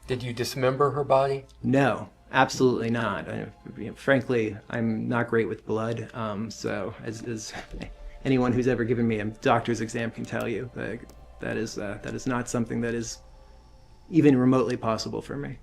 Did you dismember her body? No, absolutely not. Frankly, I'm not great with blood. So as anyone who's ever given me a doctor's exam can tell you, that is not something that is even remotely possible for me.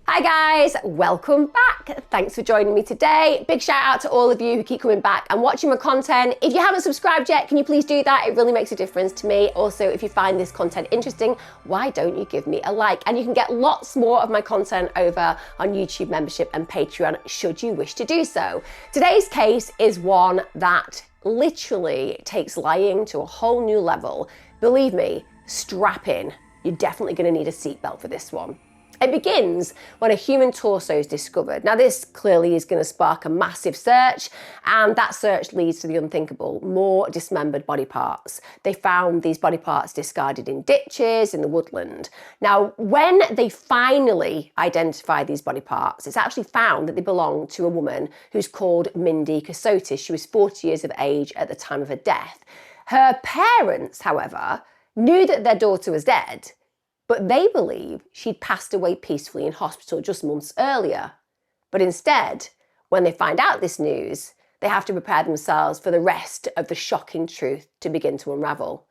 Hi guys, welcome back. Thanks for joining me today. Big shout out to all of you who keep coming back and watching my content. If you haven't subscribed yet, can you please do that? It really makes a difference to me. Also, if you find this content interesting, why don't you give me a like? And you can get lots more of my content over on YouTube membership and Patreon should you wish to do so. Today's case is one that literally takes lying to a whole new level. Believe me, strap in. You're definitely going to need a seatbelt for this one. It begins when a human torso is discovered. Now this clearly is going to spark a massive search, and that search leads to the unthinkable, more dismembered body parts. They found these body parts discarded in ditches in the woodland. Now when they finally identify these body parts, it's actually found that they belong to a woman who's called Mindy Kassotis. She was 40 years of age at the time of her death. Her parents, however, knew that their daughter was dead, but they believe she'd passed away peacefully in hospital just months earlier. But instead, when they find out this news, they have to prepare themselves for the rest of the shocking truth to begin to unravel.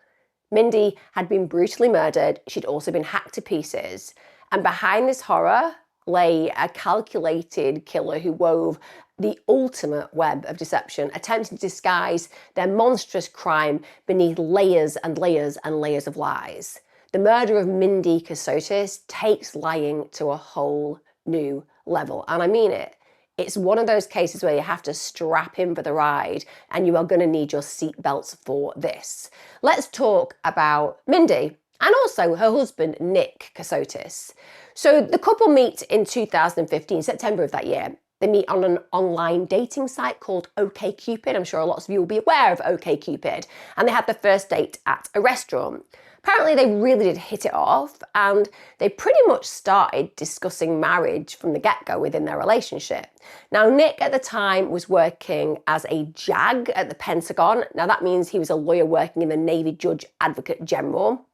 Mindy had been brutally murdered. She'd also been hacked to pieces. And behind this horror lay a calculated killer who wove the ultimate web of deception, attempting to disguise their monstrous crime beneath layers and layers and layers of lies. The murder of Mindy Kassotis takes lying to a whole new level. And I mean it. It's one of those cases where you have to strap in for the ride, and you are going to need your seatbelts for this. Let's talk about Mindy and also her husband, Nick Kassotis. So the couple meet in 2015, September of that year. They meet on an online dating site called OkCupid. I'm sure lots of you will be aware of OkCupid. And they had their first date at a restaurant. Apparently they really did hit it off, and they pretty much started discussing marriage from the get-go within their relationship. Now, Nick at the time was working as a JAG at the Pentagon. Now that means he was a lawyer working in the Navy Judge Advocate General.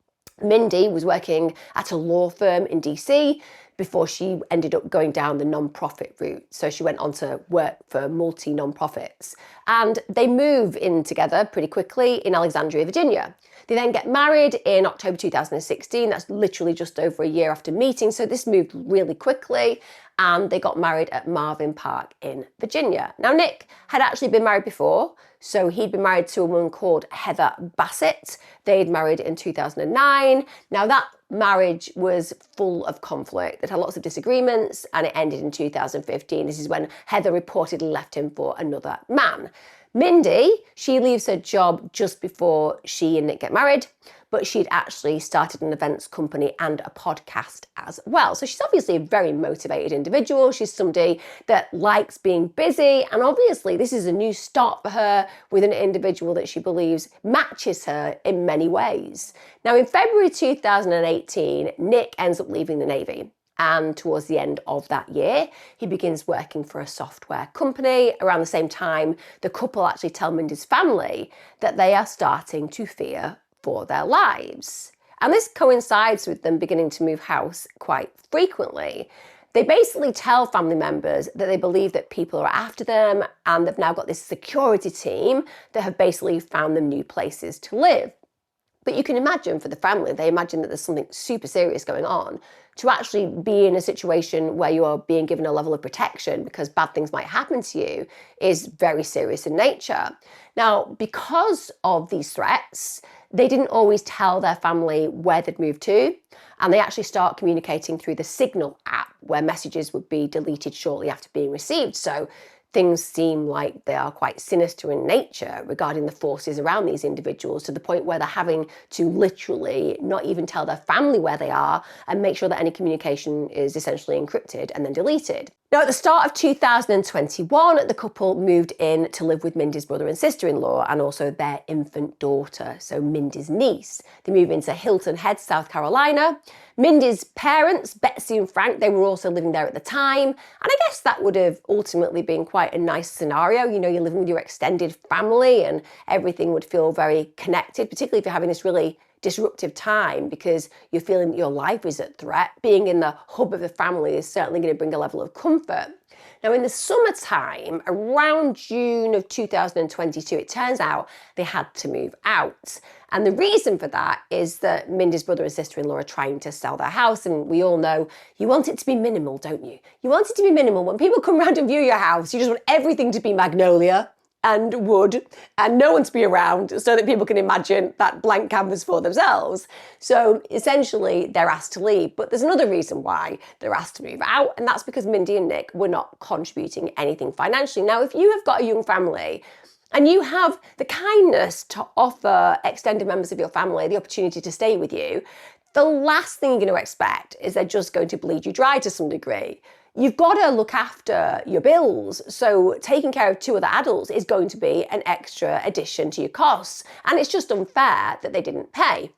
Mindy was working at a law firm in DC before she ended up going down the non-profit route. So she went on to work for multi-non-profits. And they move in together pretty quickly in Alexandria, Virginia. They then get married in October 2016. That's literally just over a year after meeting. So this moved really quickly, and they got married at Marvin Park in Virginia. Now, Nick had actually been married before. So he'd been married to a woman called Heather Bassett. They'd married in 2009. Now that marriage was full of conflict. They'd had lots of disagreements, and it ended in 2015. This is when Heather reportedly left him for another man. Mindy, she leaves her job just before she and Nick get married, but she'd actually started an events company and a podcast as well. So she's obviously a very motivated individual. She's somebody that likes being busy, and obviously this is a new start for her with an individual that she believes matches her in many ways. Now in February 2018, Nick ends up leaving the Navy. And towards the end of that year, he begins working for a software company. Around the same time, the couple actually tell Mindy's family that they are starting to fear for their lives. And this coincides with them beginning to move house quite frequently. They basically tell family members that they believe that people are after them, and they've now got this security team that have basically found them new places to live. But you can imagine for the family, they imagine that there's something super serious going on. To actually be in a situation where you are being given a level of protection because bad things might happen to you is very serious in nature. Now, because of these threats, they didn't always tell their family where they'd moved to, and they actually start communicating through the Signal app, where messages would be deleted shortly after being received. So things seem like they are quite sinister in nature regarding the forces around these individuals, to the point where they're having to literally not even tell their family where they are and make sure that any communication is essentially encrypted and then deleted. Now, at the start of 2021, the couple moved in to live with Mindy's brother and sister-in-law, and also their infant daughter, so Mindy's niece. They move into Hilton Head, South Carolina. Mindy's parents, Betsy and Frank, they were also living there at the time. And I guess that would have ultimately been quite a nice scenario. You know, you're living with your extended family and everything would feel very connected, particularly if you're having this really disruptive time because you're feeling that your life is at threat, being in the hub of the family is certainly going to bring a level of comfort. Now, in the summertime, around June of 2022, it turns out they had to move out. And the reason for that is that Mindy's brother and sister-in-law are trying to sell their house. And we all know you want it to be minimal, don't you? You want it to be minimal. When people come around and view your house, you just want everything to be magnolia and wood and no one to be around so that people can imagine that blank canvas for themselves. So essentially they're asked to leave, but there's another reason why they're asked to move out, and that's because Mindy and Nick were not contributing anything financially. Now, if you have got a young family and you have the kindness to offer extended members of your family the opportunity to stay with you, the last thing you're going to expect is they're just going to bleed you dry to some degree. You've got to look after your bills, so taking care of 2 other adults is going to be an extra addition to your costs, and it's just unfair that they didn't pay.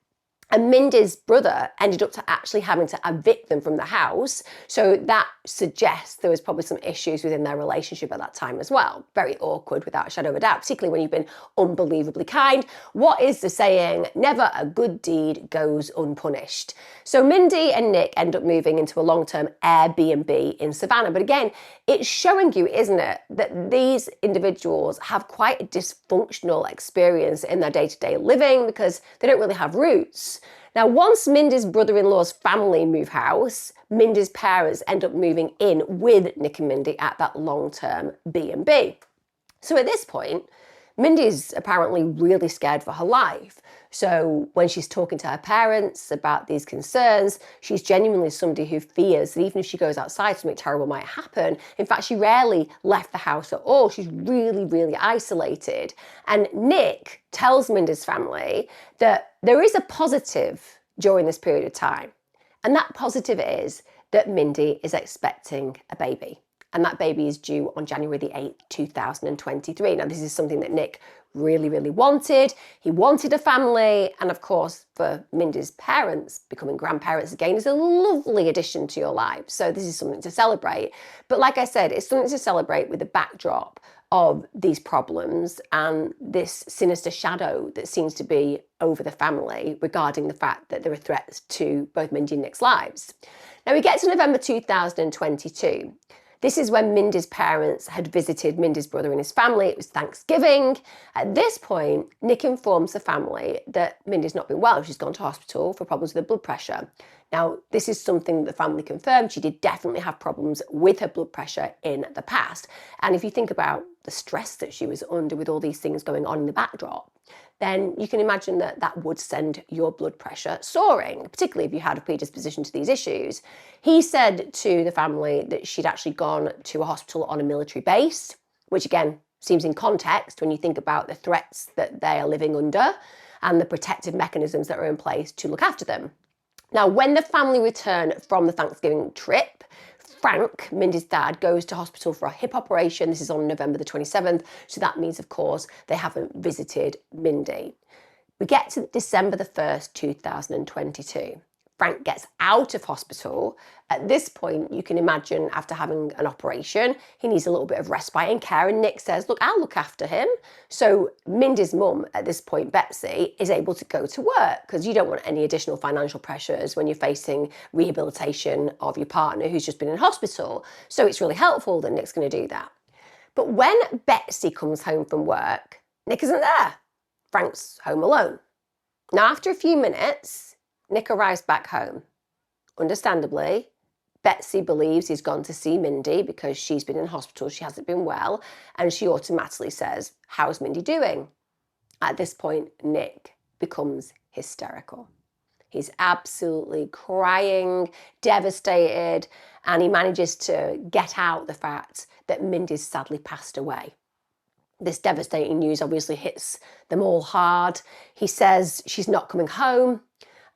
And Mindy's brother ended up actually having to evict them from the house. So that suggests there was probably some issues within their relationship at that time as well. Very awkward without a shadow of a doubt, particularly when you've been unbelievably kind. What is the saying? Never a good deed goes unpunished. So Mindy and Nick end up moving into a long-term Airbnb in Savannah. But again, it's showing you, isn't it, that these individuals have quite a dysfunctional experience in their day-to-day living because they don't really have roots. Now, once Mindy's brother-in-law's family move house, Mindy's parents end up moving in with Nick and Mindy at that long-term B&B. So at this point, Mindy's apparently really scared for her life. So when she's talking to her parents about these concerns, she's genuinely somebody who fears that even if she goes outside, something terrible might happen. In fact, she rarely left the house at all. She's really, really isolated. And Nick tells Mindy's family that there is a positive during this period of time. And that positive is that Mindy is expecting a baby. And that baby is due on January the 8th, 2023. Now, this is something that Nick really, really wanted. He wanted a family. And of course, for Mindy's parents, becoming grandparents again is a lovely addition to your life. So this is something to celebrate. But like I said, it's something to celebrate with the backdrop of these problems and this sinister shadow that seems to be over the family regarding the fact that there are threats to both Mindy and Nick's lives. Now we get to November 2022. This is when Mindy's parents had visited Mindy's brother and his family. It was Thanksgiving. At this point, Nick informs the family that Mindy's not been well. She's gone to hospital for problems with her blood pressure. Now, this is something the family confirmed. She did definitely have problems with her blood pressure in the past. And if you think about the stress that she was under with all these things going on in the backdrop, then you can imagine that that would send your blood pressure soaring, particularly if you had a predisposition to these issues. He said to the family that she'd actually gone to a hospital on a military base, which again seems in context when you think about the threats that they are living under and the protective mechanisms that are in place to look after them. Now, when the family returned from the Thanksgiving trip, Frank, Mindy's dad, goes to hospital for a hip operation. This is on November the 27th. So that means, of course, they haven't visited Mindy. We get to December the 1st, 2022. Frank gets out of hospital. At this point, you can imagine after having an operation, he needs a little bit of respite and care. And Nick says, look, I'll look after him. So Mindy's mum at this point, Betsy, is able to go to work because you don't want any additional financial pressures when you're facing rehabilitation of your partner who's just been in hospital. So it's really helpful that Nick's going to do that. But when Betsy comes home from work, Nick isn't there. Frank's home alone. Now, after a few minutes, Nick arrives back home. Understandably, Betsy believes he's gone to see Mindy because she's been in hospital, she hasn't been well, and she automatically says, how's Mindy doing? At this point, Nick becomes hysterical. He's absolutely crying, devastated, and he manages to get out the fact that Mindy's sadly passed away. This devastating news obviously hits them all hard. He says she's not coming home,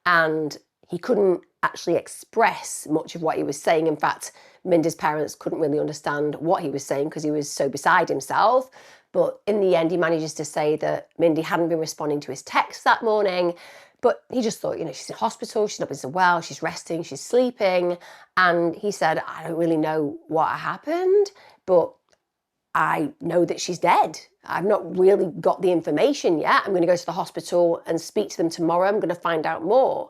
and he couldn't actually express much of what he was saying. In fact, Mindy's parents couldn't really understand what he was saying because he was so beside himself. But in the end, he manages to say that Mindy hadn't been responding to his texts that morning. But he just thought, she's in hospital, she's not been so well, she's resting, she's sleeping. And he said, I don't really know what happened, but I know that she's dead. I've not really got the information yet. I'm going to go to the hospital and speak to them tomorrow. I'm going to find out more.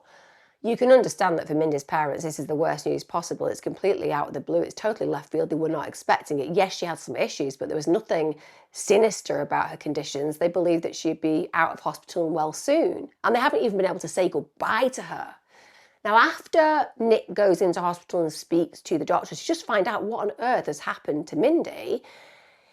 You can understand that for Mindy's parents, this is the worst news possible. It's completely out of the blue. It's totally left field. They were not expecting it. Yes, she had some issues, but there was nothing sinister about her conditions. They believed that she'd be out of hospital and well soon. And they haven't even been able to say goodbye to her. Now, after Nick goes into hospital and speaks to the doctors to just find out what on earth has happened to Mindy,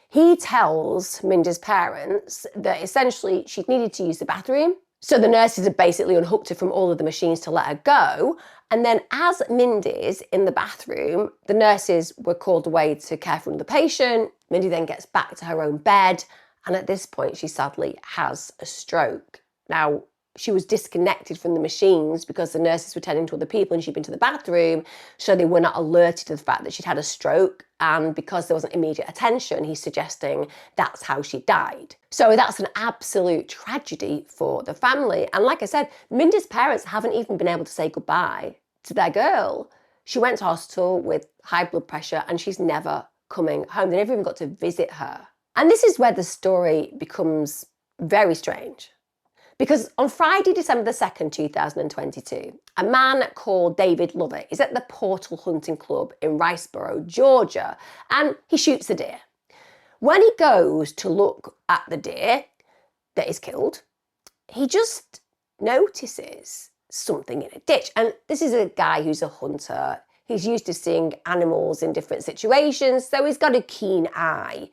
he tells Mindy's parents that essentially she needed to use the bathroom. So the nurses had basically unhooked her from all of the machines to let her go. And then as Mindy's in the bathroom, the nurses were called away to care for another patient. Mindy then gets back to her own bed. And at this point, she sadly has a stroke. Now, she was disconnected from the machines because the nurses were tending to other people and she'd been to the bathroom, so they were not alerted to the fact that she'd had a stroke. And because there wasn't immediate attention, he's suggesting that's how she died. So that's an absolute tragedy for the family. And like I said, Mindy's parents haven't even been able to say goodbye to their girl. She went to hospital with high blood pressure and she's never coming home. They never even got to visit her. And this is where the story becomes very strange. Because on Friday, December the 2nd, 2022, a man called David Lovett is at the Portal Hunting Club in Riceboro, Georgia, and he shoots a deer. When he goes to look at the deer that is killed, he just notices something in a ditch. And this is a guy who's a hunter. He's used to seeing animals in different situations, so he's got a keen eye.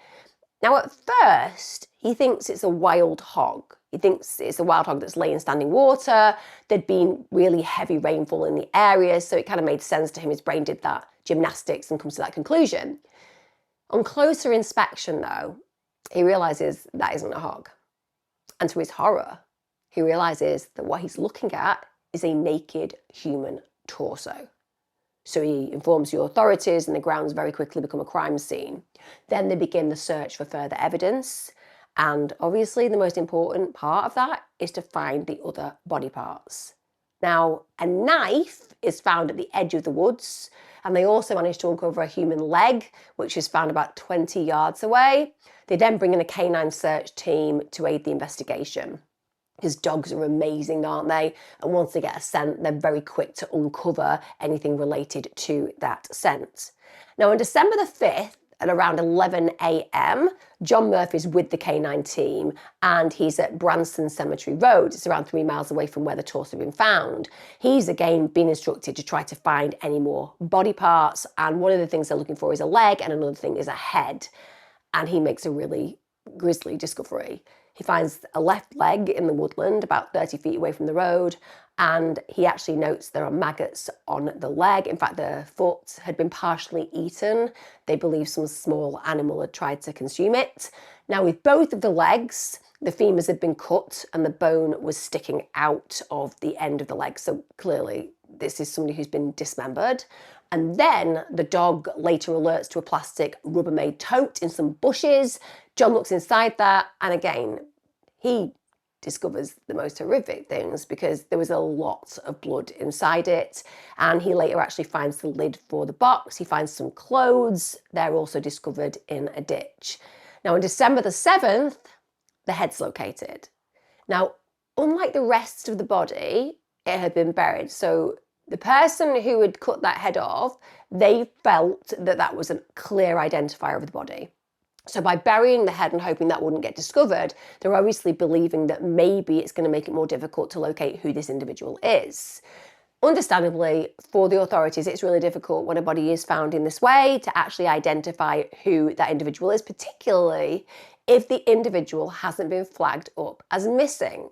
Now, at first, he thinks it's a wild hog. He thinks it's a wild hog that's laying standing water. There'd been really heavy rainfall in the area, so it kind of made sense to him. His brain did that gymnastics and comes to that conclusion. On closer inspection, though, he realises that isn't a hog. And to his horror, he realises that what he's looking at is a naked human torso. So he informs the authorities and the grounds very quickly become a crime scene. Then they begin the search for further evidence. And obviously the most important part of that is to find the other body parts. Now, a knife is found at the edge of the woods, and they also managed to uncover a human leg, which is found about 20 yards away. They then bring in a canine search team to aid the investigation. Because dogs are amazing, aren't they? And once they get a scent, they're very quick to uncover anything related to that scent. Now, on December the 5th, at around 11 a.m, John Murphy's with the canine team and he's at Branson Cemetery Road. It's around 3 miles away from where the torso had been found. He's again been instructed to try to find any more body parts, and one of the things they're looking for is a leg and another thing is a head. And he makes a really grisly discovery. He finds a left leg in the woodland about 30 feet away from the road, and he actually notes there are maggots on the leg. In fact, the foot had been partially eaten. They believe some small animal had tried to consume it. Now, with both of the legs, the femurs had been cut and the bone was sticking out of the end of the leg. So clearly, this is somebody who's been dismembered. And then the dog later alerts to a plastic Rubbermaid tote in some bushes. John looks inside that, and again, he discovers the most horrific things because there was a lot of blood inside it. And he later actually finds the lid for the box. He finds some clothes. They're also discovered in a ditch. Now, on December the 7th, the head's located. Now, unlike the rest of the body, it had been buried. So the person who had cut that head off, they felt that that was a clear identifier of the body. So by burying the head and hoping that wouldn't get discovered, they're obviously believing that maybe it's going to make it more difficult to locate who this individual is. Understandably, for the authorities, it's really difficult when a body is found in this way to actually identify who that individual is, particularly if the individual hasn't been flagged up as missing.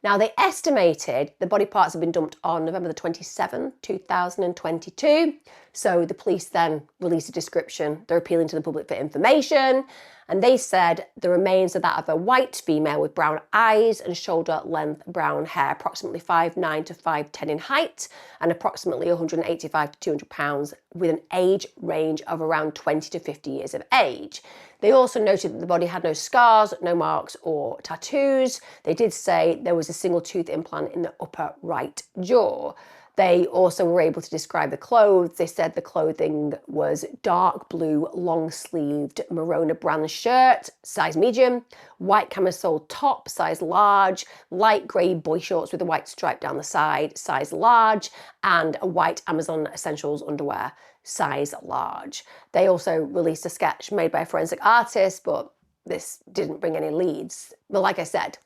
Now, they estimated the body parts had been dumped on November the 27th, 2022. So the police then released a description. They're appealing to the public for information. And they said the remains are that of a white female with brown eyes and shoulder-length brown hair, approximately 5'9" to 5'10" in height, and approximately 185 to 200 pounds, with an age range of around 20 to 50 years of age. They also noted that the body had no scars, no marks or tattoos. They did say there was a single tooth implant in the upper right jaw. They also were able to describe the clothes. They said the clothing was dark blue, long-sleeved Marona brand shirt, size medium, white camisole top, size large, light grey boy shorts with a white stripe down the side, size large, and a white Amazon Essentials underwear, size large. They also released a sketch made by a forensic artist, but this didn't bring any leads. But like I said,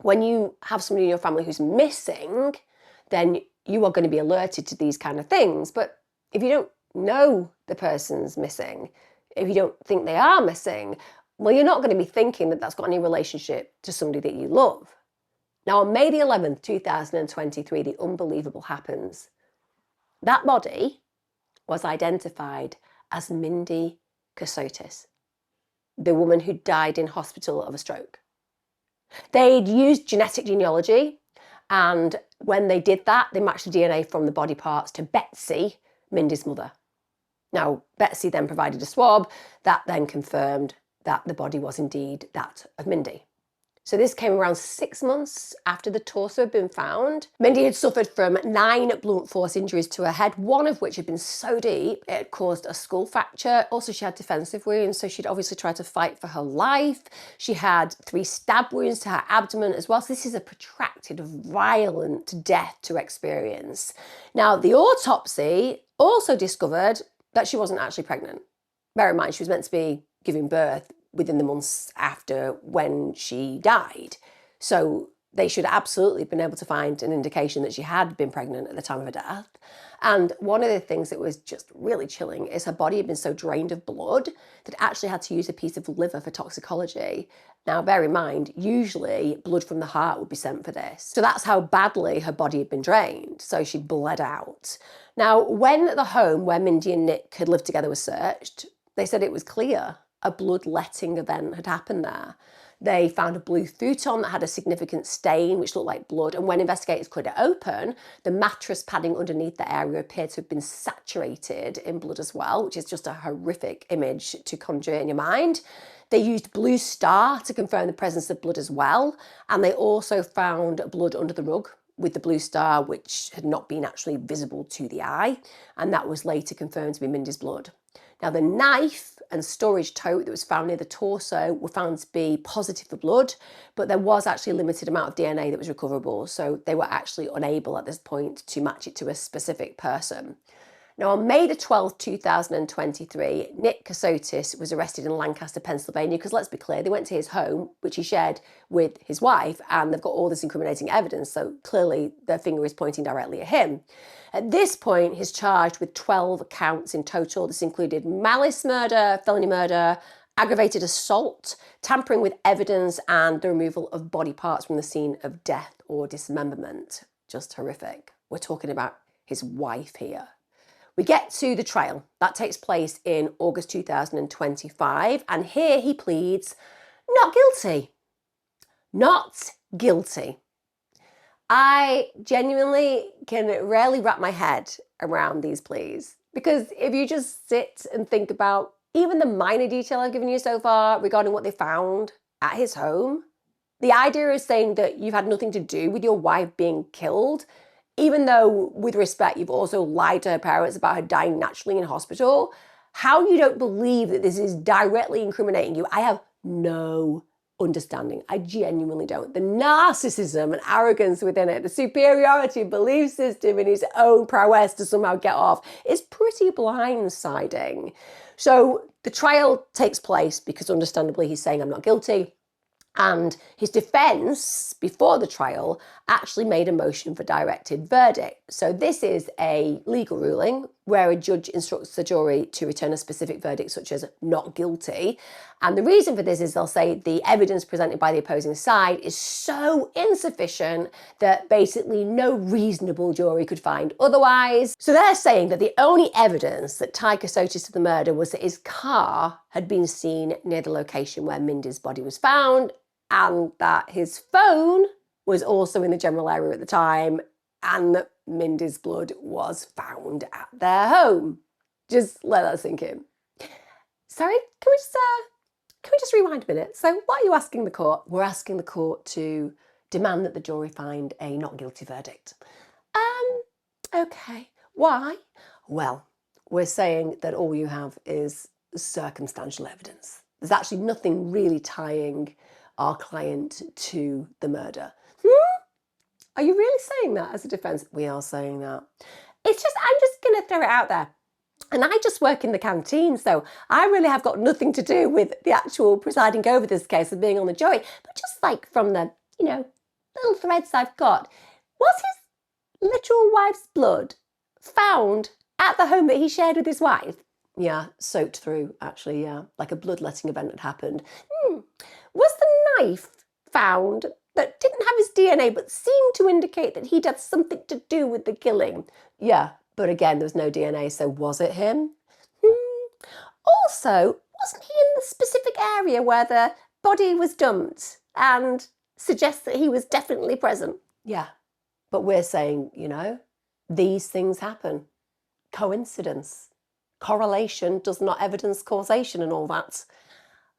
when you have somebody in your family who's missing, then you are going to be alerted to these kind of things. But if you don't know the person's missing, if you don't think they are missing, well, you're not going to be thinking that that's got any relationship to somebody that you love. Now, on May the 11th, 2023, the unbelievable happens. That body was identified as Mindy Kassotis, the woman who died in hospital of a stroke. They'd used genetic genealogy, and when they did that, they matched the DNA from the body parts to Betsy, Mindy's mother. Now, Betsy then provided a swab that then confirmed that the body was indeed that of Mindy. So this came around 6 months after the torso had been found. Mindy had suffered from 9 blunt force injuries to her head, one of which had been so deep it had caused a skull fracture. Also, she had defensive wounds, so she'd obviously tried to fight for her life. She had 3 stab wounds to her abdomen as well. So this is a protracted, violent death to experience. Now, the autopsy also discovered that she wasn't actually pregnant. Bear in mind, she was meant to be giving birth within the months after when she died. So they should absolutely have been able to find an indication that she had been pregnant at the time of her death. And one of the things that was just really chilling is her body had been so drained of blood that it actually had to use a piece of liver for toxicology. Now, bear in mind, usually blood from the heart would be sent for this. So that's how badly her body had been drained. So she bled out. Now, when the home where Mindy and Nick had lived together was searched, they said it was clear a bloodletting event had happened there. They found a blue futon that had a significant stain which looked like blood, and when investigators cut it open, the mattress padding underneath the area appeared to have been saturated in blood as well, which is just a horrific image to conjure in your mind. They used Blue Star to confirm the presence of blood as well, and they also found blood under the rug with the Blue Star, which had not been actually visible to the eye, and that was later confirmed to be Mindy's blood. Now, the knife and storage tote that was found near the torso were found to be positive for blood, but there was actually a limited amount of DNA that was recoverable, so they were actually unable at this point to match it to a specific person. Now, on May the 12th, 2023, Nick Kassotis was arrested in Lancaster, Pennsylvania, because let's be clear, they went to his home, which he shared with his wife, and they've got all this incriminating evidence, so clearly their finger is pointing directly at him. At this point, he's charged with 12 counts in total. This included malice murder, felony murder, aggravated assault, tampering with evidence, and the removal of body parts from the scene of death or dismemberment. Just horrific. We're talking about his wife here. We get to the trial. That takes place in August 2025, and here he pleads not guilty. Not guilty. I genuinely can rarely wrap my head around these pleas, because if you just sit and think about even the minor detail I've given you so far regarding what they found at his home, the idea of saying that you've had nothing to do with your wife being killed, even though with respect you've also lied to her parents about her dying naturally in hospital, how you don't believe that this is directly incriminating you, I have no understanding. I genuinely don't. The narcissism and arrogance within it, the superiority belief system in his own prowess to somehow get off is pretty blindsiding. So the trial takes place because understandably he's saying I'm not guilty. And his defense before the trial actually made a motion for directed verdict. So this is a legal ruling where a judge instructs the jury to return a specific verdict such as not guilty. And the reason for this is they'll say the evidence presented by the opposing side is so insufficient that basically no reasonable jury could find otherwise. So they're saying that the only evidence that tied Kassotis to the murder was that his car had been seen near the location where Mindy's body was found, and that his phone was also in the general area at the time, and that Mindy's blood was found at their home. Just let that sink in. Sorry, can we just rewind a minute? So what are you asking the court? We're asking the court to demand that the jury find a not guilty verdict. Okay, why? Well, we're saying that all you have is circumstantial evidence. There's actually nothing really tying our client to the murder. Are you really saying that as a defense? We are saying that. It's just, I'm just going to throw it out there. And I just work in the canteen, so I really have got nothing to do with the actual presiding over this case and being on the jury. But just like from the, little threads I've got, was his literal wife's blood found at the home that he shared with his wife? Yeah, soaked through, actually, yeah, like a bloodletting event had happened. Was the knife found that didn't have his DNA but seemed to indicate that he'd had something to do with the killing? Yeah, but again, there was no DNA, so was it him? Also, wasn't he in the specific area where the body was dumped and suggests that he was definitely present? Yeah, but we're saying, these things happen. Coincidence. Correlation does not evidence causation and all that.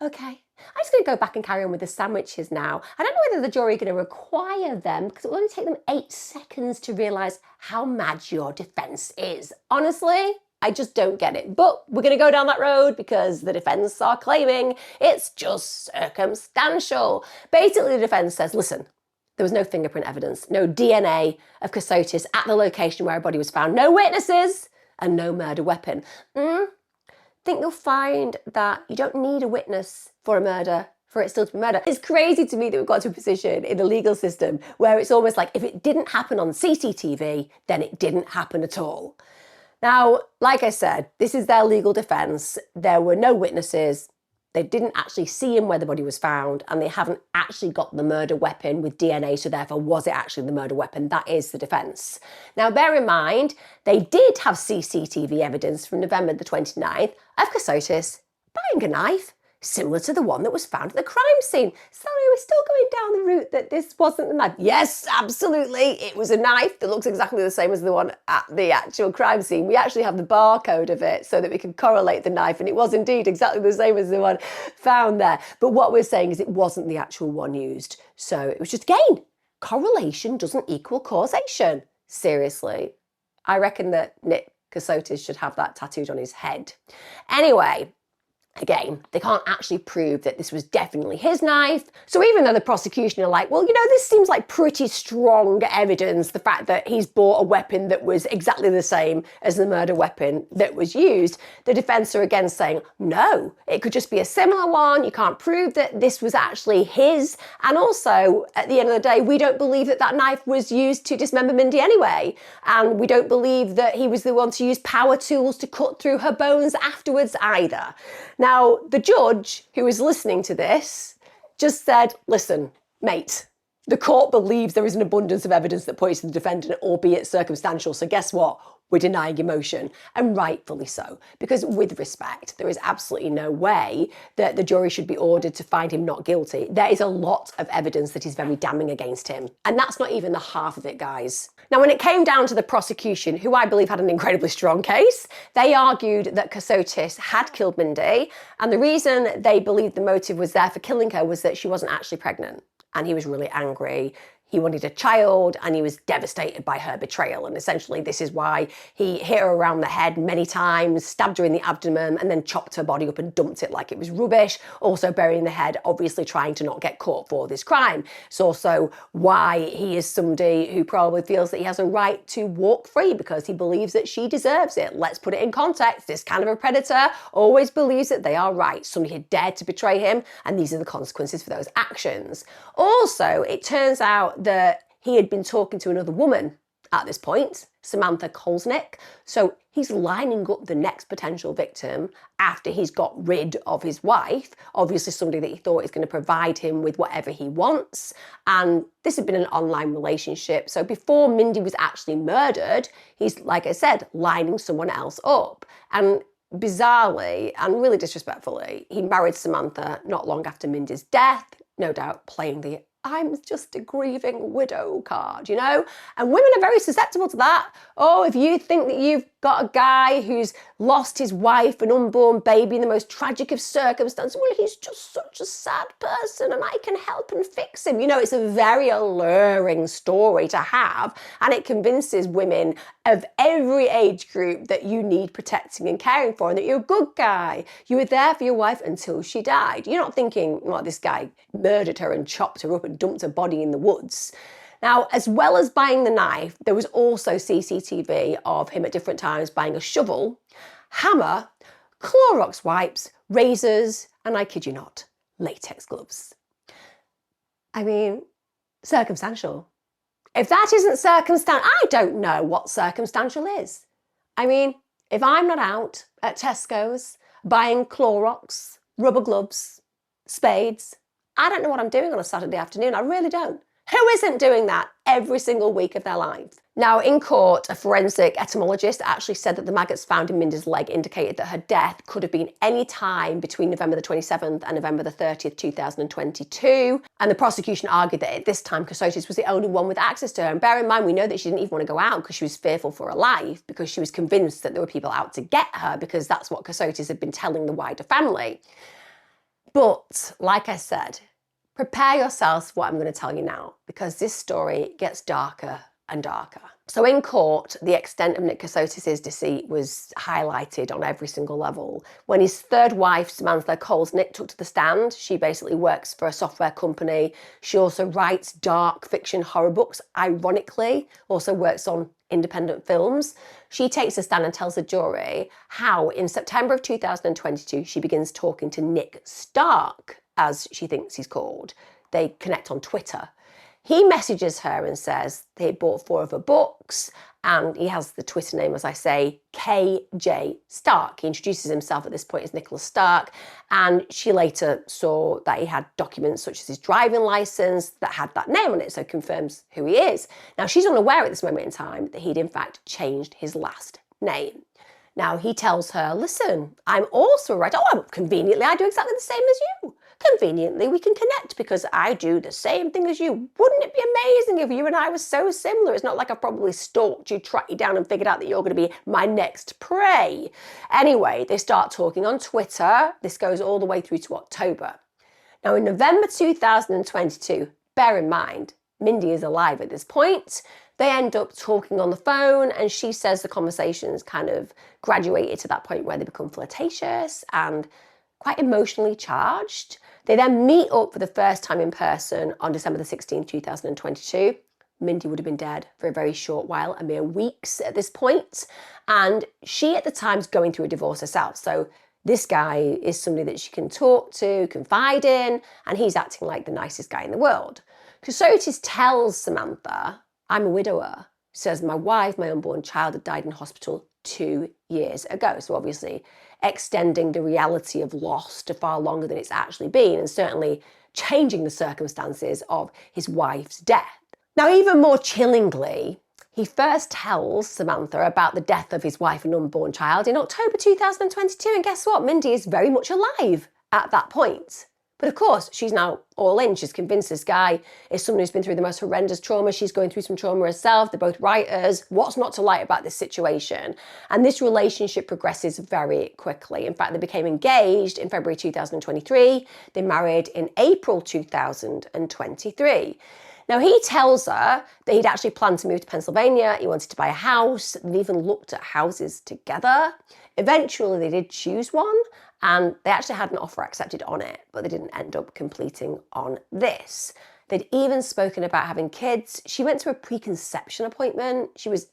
Okay, I'm just going to go back and carry on with the sandwiches now. I don't know whether the jury are going to require them because it will only take them 8 seconds to realise how mad your defence is. Honestly, I just don't get it. But we're going to go down that road because the defence are claiming it's just circumstantial. Basically, the defence says, listen, there was no fingerprint evidence, no DNA of Kassotis at the location where a body was found, no witnesses, and no murder weapon. Think you'll find that you don't need a witness for a murder for it still to be murder. It's crazy to me that we've got to a position in the legal system where it's almost like if it didn't happen on CCTV, then it didn't happen at all. Now, like I said, this is their legal defence. There were no witnesses. They didn't actually see him where the body was found, and they haven't actually got the murder weapon with DNA, so therefore was it actually the murder weapon? That is the defence. Now bear in mind, they did have CCTV evidence from November the 29th of Kassotis buying a knife similar to the one that was found at the crime scene. Sorry, we're still going down the route that this wasn't the knife. Yes, absolutely, it was a knife that looks exactly the same as the one at the actual crime scene. We actually have the barcode of it so that we can correlate the knife, and it was indeed exactly the same as the one found there. But what we're saying is it wasn't the actual one used. So it was just, again, correlation doesn't equal causation. Seriously, I reckon that Nick Kassotis should have that tattooed on his head. Anyway, again, they can't actually prove that this was definitely his knife. So even though the prosecution are like, well, this seems like pretty strong evidence, the fact that he's bought a weapon that was exactly the same as the murder weapon that was used, the defence are again saying, no, it could just be a similar one. You can't prove that this was actually his. And also, at the end of the day, we don't believe that that knife was used to dismember Mindy anyway. And we don't believe that he was the one to use power tools to cut through her bones afterwards either. Now, the judge who was listening to this just said, listen, mate, the court believes there is an abundance of evidence that points to the defendant, albeit circumstantial. So guess what? We're denying your motion, and rightfully so, because with respect, there is absolutely no way that the jury should be ordered to find him not guilty. There is a lot of evidence that is very damning against him, and that's not even the half of it, guys. Now, when it came down to the prosecution, who I believe had an incredibly strong case, they argued that Kassotis had killed Mindy, and the reason they believed the motive was there for killing her was that she wasn't actually pregnant, and he was really angry. He wanted a child, and he was devastated by her betrayal. And essentially, this is why he hit her around the head many times, stabbed her in the abdomen, and then chopped her body up and dumped it like it was rubbish. Also burying the head, obviously trying to not get caught for this crime. It's also why he is somebody who probably feels that he has a right to walk free because he believes that she deserves it. Let's put it in context. This kind of a predator always believes that they are right. Somebody had dared to betray him, and these are the consequences for those actions. Also, it turns out that he had been talking to another woman at this point, Samantha Kolsnick. So he's lining up the next potential victim after he's got rid of his wife, obviously somebody that he thought is going to provide him with whatever he wants. And this had been an online relationship. So before Mindy was actually murdered, he's, like I said, lining someone else up. And bizarrely and really disrespectfully, he married Samantha not long after Mindy's death, no doubt playing the I'm just a grieving widow card, you know? And women are very susceptible to that. Oh, if you think that you've got a guy who's lost his wife and unborn baby in the most tragic of circumstances, well, he's just such a sad person and I can help and fix him. You know, it's a very alluring story to have, and it convinces women of every age group that you need protecting and caring for and that you're a good guy. You were there for your wife until she died. You're not thinking, well, this guy murdered her and chopped her up and dumped her body in the woods. Now, as well as buying the knife, there was also CCTV of him at different times buying a shovel, hammer, Clorox wipes, razors, and I kid you not, latex gloves. I mean, circumstantial. If that isn't circumstantial, I don't know what circumstantial is. I mean, if I'm not out at Tesco's buying Clorox, rubber gloves, spades, I don't know what I'm doing on a Saturday afternoon. I really don't. Who isn't doing that every single week of their lives? Now, in court, a forensic etymologist actually said that the maggots found in Mindy's leg indicated that her death could have been any time between November the 27th and November the 30th, 2022. And the prosecution argued that at this time, Kassotis was the only one with access to her. And bear in mind, we know that she didn't even want to go out because she was fearful for her life, because she was convinced that there were people out to get her, because that's what Kassotis had been telling the wider family. But, like I said, prepare yourselves for what I'm going to tell you now, because this story gets darker and darker. So in court, the extent of Nick Kassotis' deceit was highlighted on every single level. When his third wife, Samantha Coles Nick, took to the stand, she basically works for a software company. She also writes dark fiction horror books, ironically, also works on independent films. She takes a stand and tells the jury how in September of 2022, she begins talking to Nick Stark, as she thinks he's called. They connect on Twitter. He messages her and says they bought 4 of her books, and he has the Twitter name, as I say, KJ Stark. He introduces himself at this point as Nicholas Stark, and she later saw that he had documents such as his driving license that had that name on it, so confirms who he is. Now, she's unaware at this moment in time that he'd in fact changed his last name. Now, he tells her, listen, I'm also a writer. Oh, conveniently, I do exactly the same as you. Conveniently, we can connect because I do the same thing as you. Wouldn't it be amazing if you and I were so similar? It's not like I've probably stalked you, tracked you down and figured out that you're going to be my next prey. Anyway, they start talking on Twitter. This goes all the way through to October. Now, in November 2022, bear in mind, Mindy is alive at this point. They end up talking on the phone, and she says the conversations kind of graduated to that point where they become flirtatious and quite emotionally charged. They then meet up for the first time in person on December the 16th, 2022. Mindy would have been dead for a very short while, a mere weeks at this point. And she at the time's going through a divorce herself. So this guy is somebody that she can talk to, confide in, and he's acting like the nicest guy in the world. Kassotis tells Samantha, I'm a widower. Says my wife, my unborn child had died in hospital 2 years ago. So obviously extending the reality of loss to far longer than it's actually been, and certainly changing the circumstances of his wife's death. Now, even more chillingly, he first tells Samantha about the death of his wife and unborn child in October 2022, and guess what? Mindy is very much alive at that point. But of course, she's now all in. She's convinced this guy is someone who's been through the most horrendous trauma. She's going through some trauma herself. They're both writers. What's not to like about this situation? And this relationship progresses very quickly. In fact, they became engaged in February 2023. They married in April 2023. Now, he tells her that he'd actually planned to move to Pennsylvania. He wanted to buy a house. They even looked at houses together. Eventually, they did choose one, and they actually had an offer accepted on it, but they didn't end up completing on this. They'd even spoken about having kids. She went to a preconception appointment. She was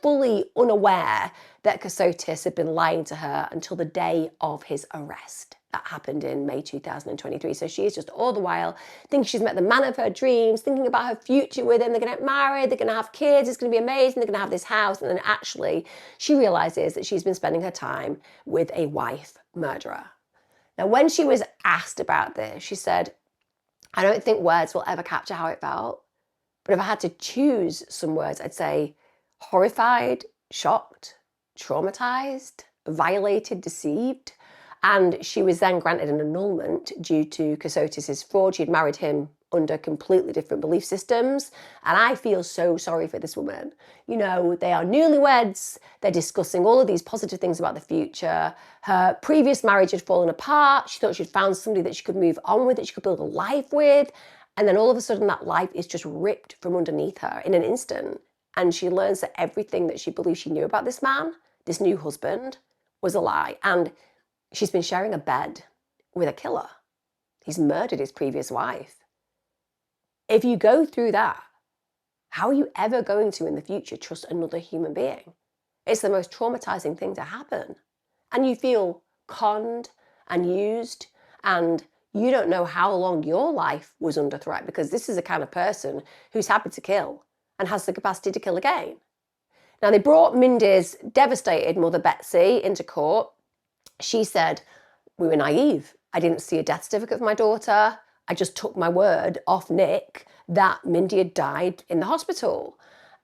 fully unaware that Kassotis had been lying to her until the day of his arrest. That happened in May 2023. So she is just all the while thinking she's met the man of her dreams, thinking about her future with him. They're going to get married, they're going to have kids, it's going to be amazing, they're going to have this house. And then actually she realizes that she's been spending her time with a wife murderer. Now, when she was asked about this, she said, I don't think words will ever capture how it felt. But if I had to choose some words, I'd say horrified, shocked, traumatized, violated, deceived. And she was then granted an annulment due to Kassotis' fraud. She'd married him under completely different belief systems. And I feel so sorry for this woman. You know, they are newlyweds. They're discussing all of these positive things about the future. Her previous marriage had fallen apart. She thought she'd found somebody that she could move on with, that she could build a life with. And then all of a sudden that life is just ripped from underneath her in an instant. And she learns that everything that she believed she knew about this man, this new husband, was a lie. And she's been sharing a bed with a killer. He's murdered his previous wife. If you go through that, how are you ever going to, in the future, trust another human being? It's the most traumatizing thing to happen. And you feel conned and used, and you don't know how long your life was under threat, because this is a kind of person who's happy to kill and has the capacity to kill again. Now, they brought Mindy's devastated mother, Betsy, into court. She said, "We were naive. I didn't see a death certificate for my daughter. I just took my word off Nick that Mindy had died in the hospital."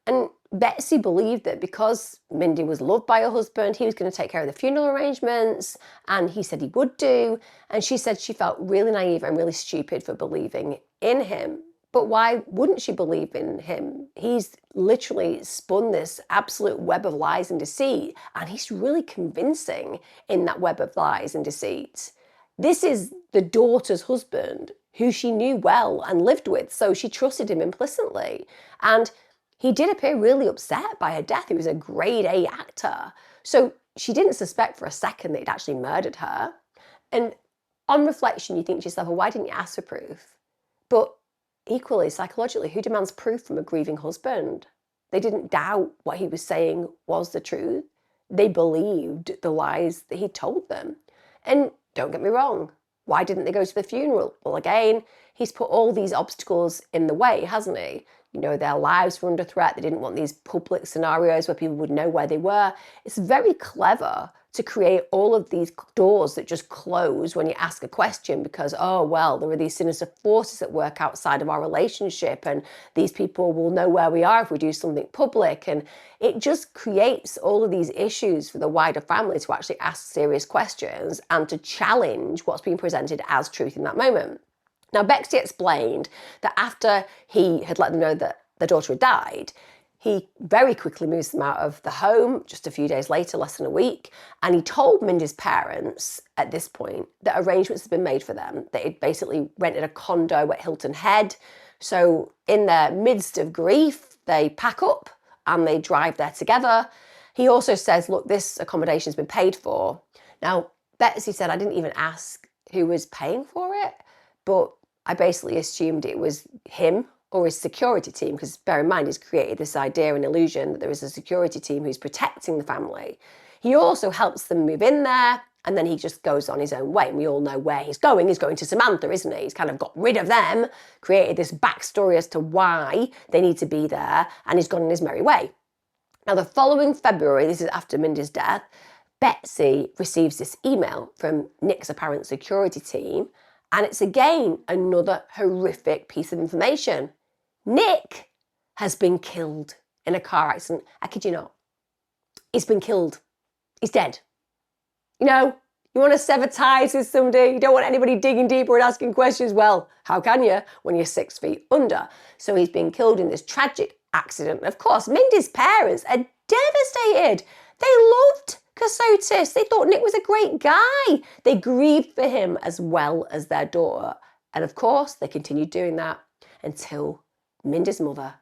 And Betsy believed that because Mindy was loved by her husband, he was going to take care of the funeral arrangements, and he said he would do. And she said she felt really naive and really stupid for believing in him. But why wouldn't she believe in him? He's literally spun this absolute web of lies and deceit, and he's really convincing in that web of lies and deceit. This is the daughter's husband, who she knew well and lived with, so she trusted him implicitly. And he did appear really upset by her death. He was a grade A actor. So she didn't suspect for a second that he'd actually murdered her. And on reflection, you think to yourself, well, why didn't you ask for proof? But equally, psychologically, who demands proof from a grieving husband? They didn't doubt what he was saying was the truth. They believed the lies that he told them. And don't get me wrong, why didn't they go to the funeral? Well, again, he's put all these obstacles in the way, hasn't he? You know, their lives were under threat. They didn't want these public scenarios where people would know where they were. It's very clever to create all of these doors that just close when you ask a question because, oh, well, there are these sinister forces at work outside of our relationship, and these people will know where we are if we do something public. And it just creates all of these issues for the wider family to actually ask serious questions and to challenge what's being presented as truth in that moment. Now, Betsy explained that after he had let them know that their daughter had died, he very quickly moves them out of the home just a few days later, less than a week. And he told Mindy's parents at this point that arrangements had been made for them. They had basically rented a condo at Hilton Head. So in their midst of grief, they pack up and they drive there together. He also says, look, this accommodation's been paid for. Now, Betsy said, I didn't even ask who was paying for it, but I basically assumed it was him or his security team, because bear in mind, he's created this idea and illusion that there is a security team who's protecting the family. He also helps them move in there, and then he just goes on his own way. And we all know where he's going. He's going to Samantha, isn't he? He's kind of got rid of them, created this backstory as to why they need to be there, and he's gone on his merry way. Now, the following February, this is after Mindy's death, Betsy receives this email from Nick's apparent security team, and it's again another horrific piece of information. Nick has been killed in a car accident. I kid you not. He's been killed. He's dead. You know, you want to sever ties with somebody. You don't want anybody digging deeper and asking questions. Well, how can you when you're 6 feet under? So he's been killed in this tragic accident. Of course, Mindy's parents are devastated. They loved Kassotis. They thought Nick was a great guy. They grieved for him as well as their daughter. And of course, they continued doing that until Mindy's mother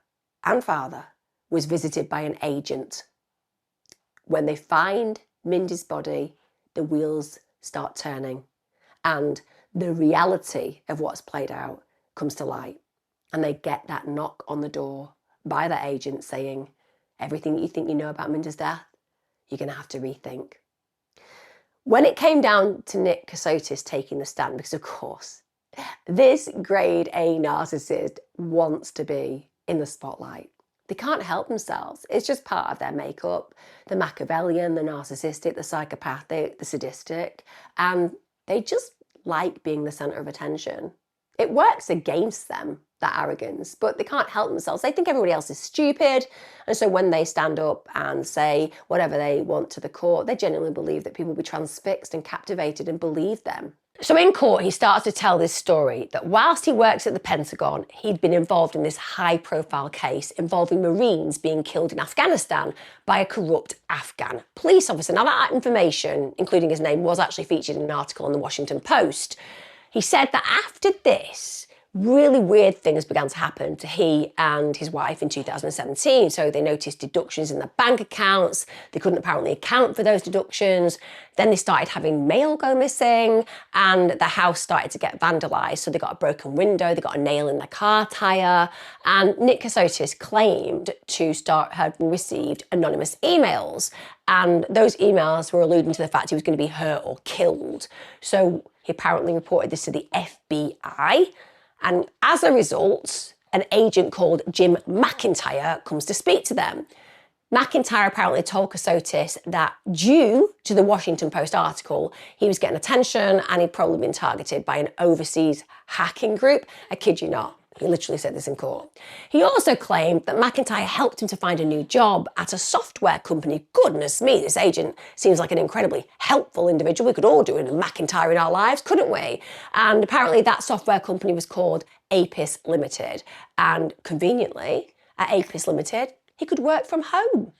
and father was visited by an agent. When they find Mindy's body, the wheels start turning and the reality of what's played out comes to light. And they get that knock on the door by the agent saying, everything that you think you know about Mindy's death, you're going to have to rethink. When it came down to Nick Kassotis taking the stand, because of course, this grade A narcissist wants to be in the spotlight. They can't help themselves. It's just part of their makeup. The Machiavellian, the narcissistic, the psychopathic, the sadistic, and they just like being the center of attention. It works against them that arrogance, but they can't help themselves. They think everybody else is stupid. And so when they stand up and say whatever they want to the court, they genuinely believe that people will be transfixed and captivated and believe them. So in court, he starts to tell this story that whilst he works at the Pentagon, he'd been involved in this high-profile case involving Marines being killed in Afghanistan by a corrupt Afghan police officer. Now, that information, including his name, was actually featured in an article in the Washington Post. He said that after this, really weird things began to happen to he and his wife in 2017. So they noticed deductions in their bank accounts. They couldn't apparently account for those deductions. Then they started having mail go missing and the house started to get vandalised. So they got a broken window, they got a nail in their car tyre. And Nick Kassotis claimed to have received anonymous emails. And those emails were alluding to the fact he was going to be hurt or killed. So he apparently reported this to the FBI. And as a result, an agent called Jim McIntyre comes to speak to them. McIntyre apparently told Kassotis that due to the Washington Post article, he was getting attention and he'd probably been targeted by an overseas hacking group. I kid you not. He literally said this in court. He also claimed that McIntyre helped him to find a new job at a software company. Goodness me, this agent seems like an incredibly helpful individual. We could all do a McIntyre in our lives, couldn't we? And apparently that software company was called Apis Limited. And conveniently, at Apis Limited, he could work from home.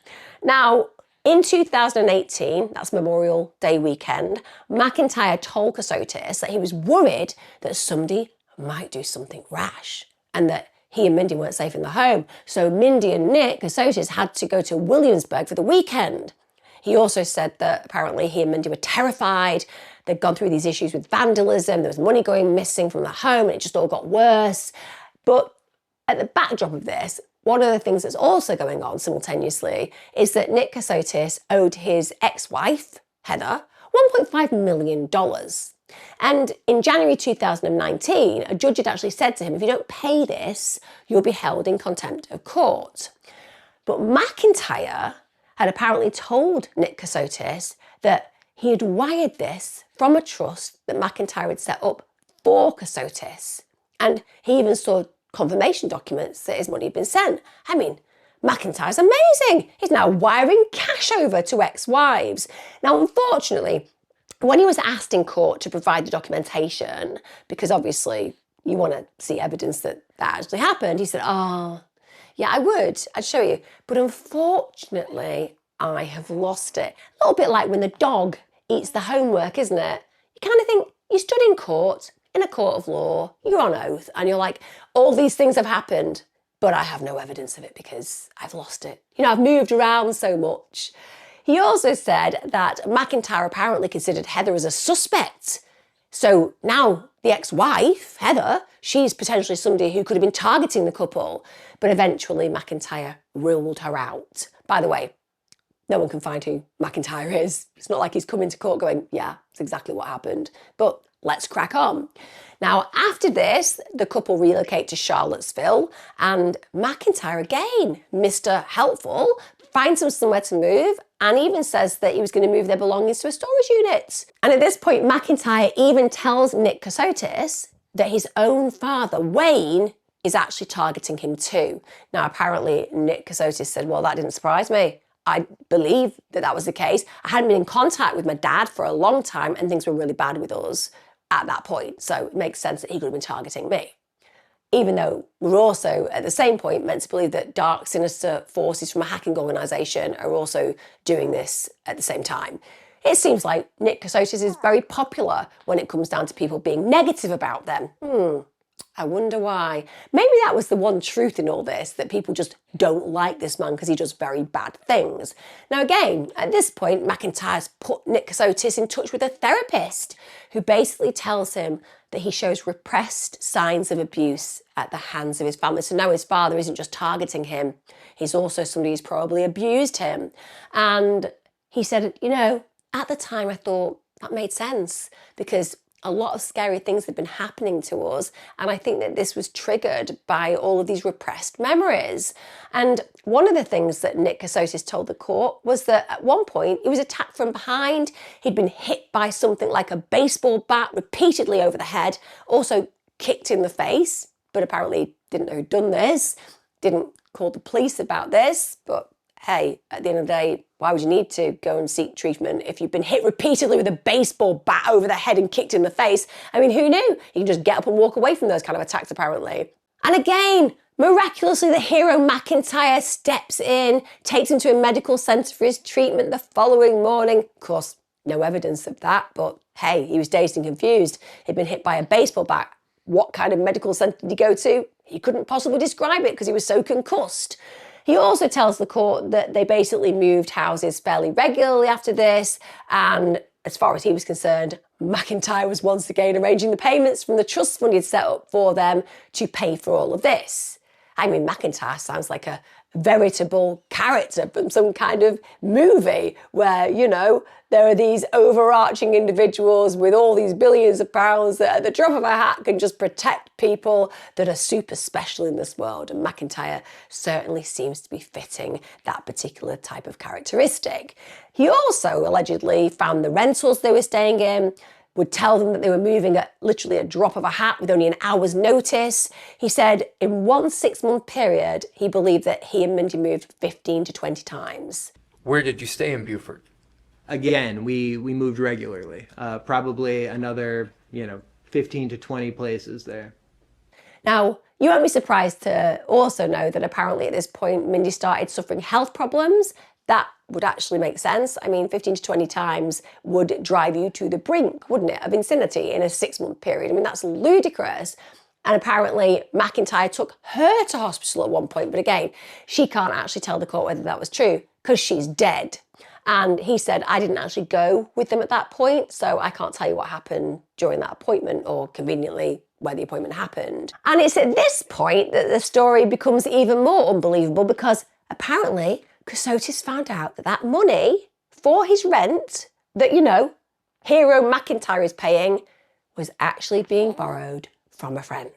Now, in 2018, that's Memorial Day weekend, McIntyre told Kassotis that he was worried that somebody might do something rash and that he and Mindy weren't safe in the home. So Mindy and Nick Kassotis had to go to Williamsburg for the weekend. He also said that apparently he and Mindy were terrified. They'd gone through these issues with vandalism. There was money going missing from the home and it just all got worse. But at the backdrop of this, one of the things that's also going on simultaneously is that Nick Kassotis owed his ex-wife, Heather, $1.5 million. And in January 2019, a judge had actually said to him, if you don't pay this, you'll be held in contempt of court. But McIntyre had apparently told Nick Kassotis that he had wired this from a trust that McIntyre had set up for Kassotis. And he even saw confirmation documents that his money had been sent. I mean, McIntyre's amazing. He's now wiring cash over to ex-wives. Now, unfortunately, when he was asked in court to provide the documentation, because obviously you want to see evidence that that actually happened, he said, oh, yeah, I would. I'd show you. But unfortunately, I have lost it. A little bit like when the dog eats the homework, isn't it? You kind of think, you stood in court, in a court of law, you're on oath, and you're like, all these things have happened, but I have no evidence of it because I've lost it. You know, I've moved around so much. He also said that McIntyre apparently considered Heather as a suspect. So now the ex-wife, Heather, she's potentially somebody who could have been targeting the couple, but eventually McIntyre ruled her out. By the way, no one can find who McIntyre is. It's not like he's come into court going, yeah, that's exactly what happened. But let's crack on. Now, after this, the couple relocate to Charlottesville and McIntyre again, Mr. Helpful, finds them somewhere to move and even says that he was going to move their belongings to a storage unit. And at this point, McIntyre even tells Nick Kassotis that his own father, Wayne, is actually targeting him too. Now, apparently, Nick Kassotis said, well, that didn't surprise me. I believe that that was the case. I hadn't been in contact with my dad for a long time and things were really bad with us at that point. So it makes sense that he could have been targeting me. Even though we're also, at the same point, meant to believe that dark, sinister forces from a hacking organisation are also doing this at the same time. It seems like Nick Kassotis is very popular when it comes down to people being negative about them. I wonder why. Maybe that was the one truth in all this, that people just don't like this man because he does very bad things. Now again, at this point, McIntyre's put Nick Kassotis in touch with a therapist who basically tells him that he shows repressed signs of abuse at the hands of his family. So now his father isn't just targeting him, he's also somebody who's probably abused him. And he said, you know, at the time I thought that made sense because a lot of scary things had been happening to us. And I think that this was triggered by all of these repressed memories. And one of the things that Nick Kassotis told the court was that at one point he was attacked from behind. He'd been hit by something like a baseball bat repeatedly over the head, also kicked in the face. but apparently didn't know who'd done this, didn't call the police about this. But hey, at the end of the day, why would you need to go and seek treatment if you've been hit repeatedly with a baseball bat over the head and kicked in the face? I mean, who knew? You can just get up and walk away from those kind of attacks, apparently. And again, miraculously, the hero McIntyre steps in, takes him to a medical centre for his treatment the following morning. Of course, no evidence of that, but hey, he was dazed and confused. He'd been hit by a baseball bat. What kind of medical centre did he go to? He couldn't possibly describe it because he was so concussed. He also tells the court that they basically moved houses fairly regularly after this, and as far as he was concerned, McIntyre was once again arranging the payments from the trust fund he'd set up for them to pay for all of this. I mean, McIntyre sounds like a veritable character from some kind of movie where, you know, there are these overarching individuals with all these billions of pounds that at the drop of a hat can just protect people that are super special in this world. And McIntyre certainly seems to be fitting that particular type of characteristic. He also allegedly found the rentals they were staying in, would tell them that they were moving at literally a drop of a hat with only an hour's notice. He said in one 6-month period, he believed that he and Mindy moved 15 to 20 times. Where did you stay in Beaufort? Again, we moved regularly, probably another, 15 to 20 places there. Now, you won't be surprised to also know that apparently at this point, Mindy started suffering health problems. That would actually make sense. I mean, 15 to 20 times would drive you to the brink, wouldn't it, of insanity in a 6-month period. I mean, that's ludicrous. And apparently McIntyre took her to hospital at one point. But again, she can't actually tell the court whether that was true because she's dead. And he said, I didn't actually go with them at that point, so I can't tell you what happened during that appointment or conveniently where the appointment happened. And it's at this point that the story becomes even more unbelievable because apparently Kassotis found out that that money for his rent that, hero McIntyre is paying was actually being borrowed from a friend.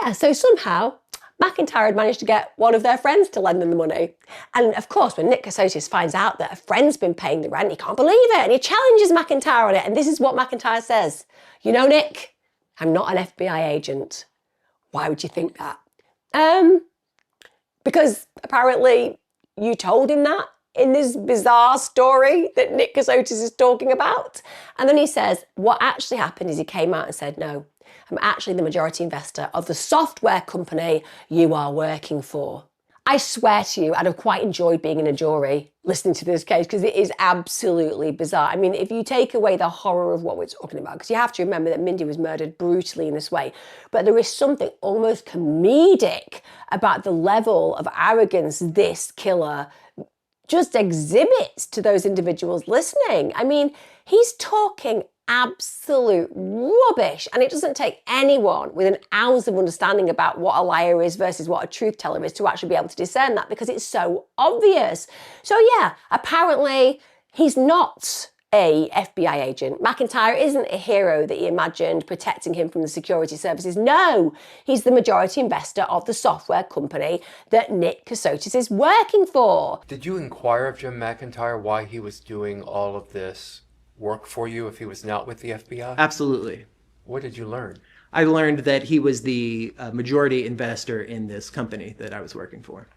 Yeah, so somehow McIntyre had managed to get one of their friends to lend them the money. And of course, when Nick Kassotis finds out that a friend's been paying the rent, he can't believe it. And he challenges McIntyre on it. And this is what McIntyre says. You know, Nick, I'm not an FBI agent. Why would you think that? Because apparently you told him that in this bizarre story that Nick Kassotis is talking about. And then he says, what actually happened is he came out and said, no, I'm actually the majority investor of the software company you are working for. I swear to you, I'd have quite enjoyed being in a jury listening to this case because it is absolutely bizarre. I mean, if you take away the horror of what we're talking about, because you have to remember that Mindy was murdered brutally in this way, but there is something almost comedic about the level of arrogance this killer just exhibits to those individuals listening. I mean, he's talking absolute rubbish, and it doesn't take anyone with an ounce of understanding about what a liar is versus what a truth teller is to actually be able to discern that because it's so obvious. So yeah, apparently he's not a FBI agent. McIntyre isn't a hero that he imagined protecting him from the security services. No, he's the majority investor of the software company that Nick Kassotis is working for. Did you inquire of Jim McIntyre why he was doing all of this work for you if he was not with the FBI? Absolutely. What did you learn? I learned that he was the majority investor in this company that I was working for.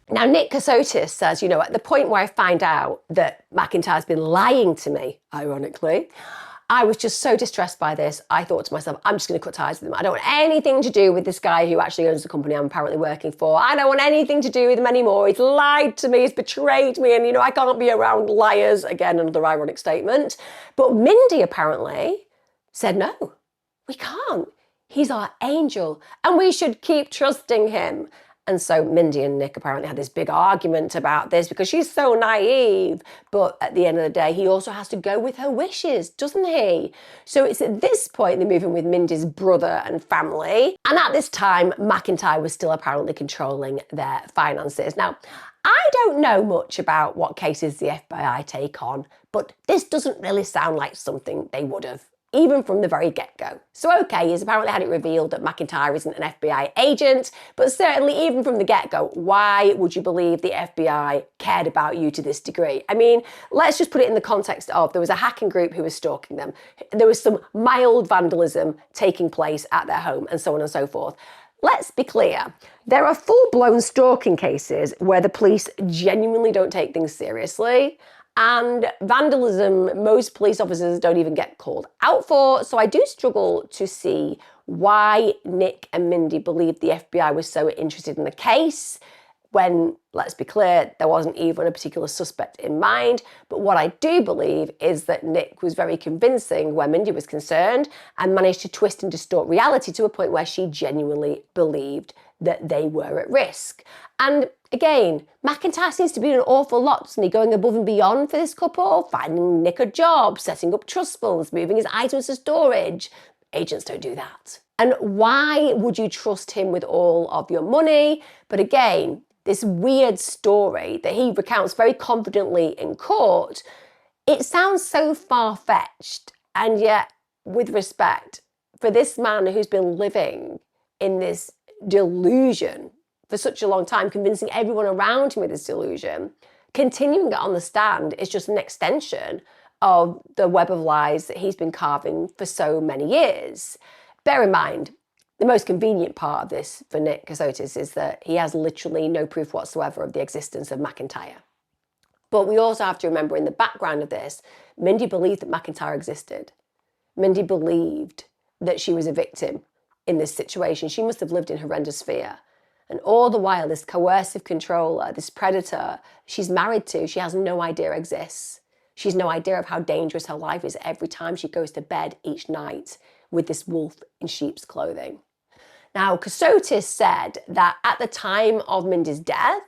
Now, Nick Kassotis says, at the point where I find out that McIntyre's been lying to me, ironically, I was just so distressed by this. I thought to myself, I'm just going to cut ties with him. I don't want anything to do with this guy who actually owns the company I'm apparently working for. I don't want anything to do with him anymore. He's lied to me, he's betrayed me, and, I can't be around liars. Again, another ironic statement. But Mindy apparently said, no, we can't. He's our angel, and we should keep trusting him. And so Mindy and Nick apparently had this big argument about this because she's so naive. But at the end of the day, he also has to go with her wishes, doesn't he? So it's at this point they're moving with Mindy's brother and family. And at this time, McIntyre was still apparently controlling their finances. Now, I don't know much about what cases the FBI take on, but this doesn't really sound like something they would have, even from the very get-go. So okay, he's apparently had it revealed that McIntyre isn't an FBI agent, but certainly even from the get-go, why would you believe the FBI cared about you to this degree? I mean, let's just put it in the context of there was a hacking group who was stalking them. There was some mild vandalism taking place at their home and so on and so forth. let's be clear. There are full-blown stalking cases where the police genuinely don't take things seriously, and vandalism most police officers don't even get called out for. So I do struggle to see why Nick and Mindy believed the FBI was so interested in the case when, let's be clear, there wasn't even a particular suspect in mind. But what I do believe is that Nick was very convincing where Mindy was concerned and managed to twist and distort reality to a point where she genuinely believed that they were at risk. And again, McIntyre seems to be doing an awful lot, doesn't he? Going above and beyond for this couple, finding Nick a job, setting up trust funds, moving his items to storage. Agents don't do that. And why would you trust him with all of your money? But again, this weird story that he recounts very confidently in court, it sounds so far-fetched. And yet, with respect, for this man who's been living in this delusion for such a long time, convincing everyone around him with this delusion, continuing it on the stand is just an extension of the web of lies that he's been carving for so many years. Bear in mind, the most convenient part of this for Nick Kassotis is that he has literally no proof whatsoever of the existence of McIntyre. But we also have to remember in the background of this, Mindy believed that McIntyre existed. Mindy believed that she was a victim in this situation. She must have lived in horrendous fear. And all the while, this coercive controller, this predator she's married to, she has no idea exists. She's no idea of how dangerous her life is every time she goes to bed each night with this wolf in sheep's clothing. Now, Kassotis said that at the time of Mindy's death,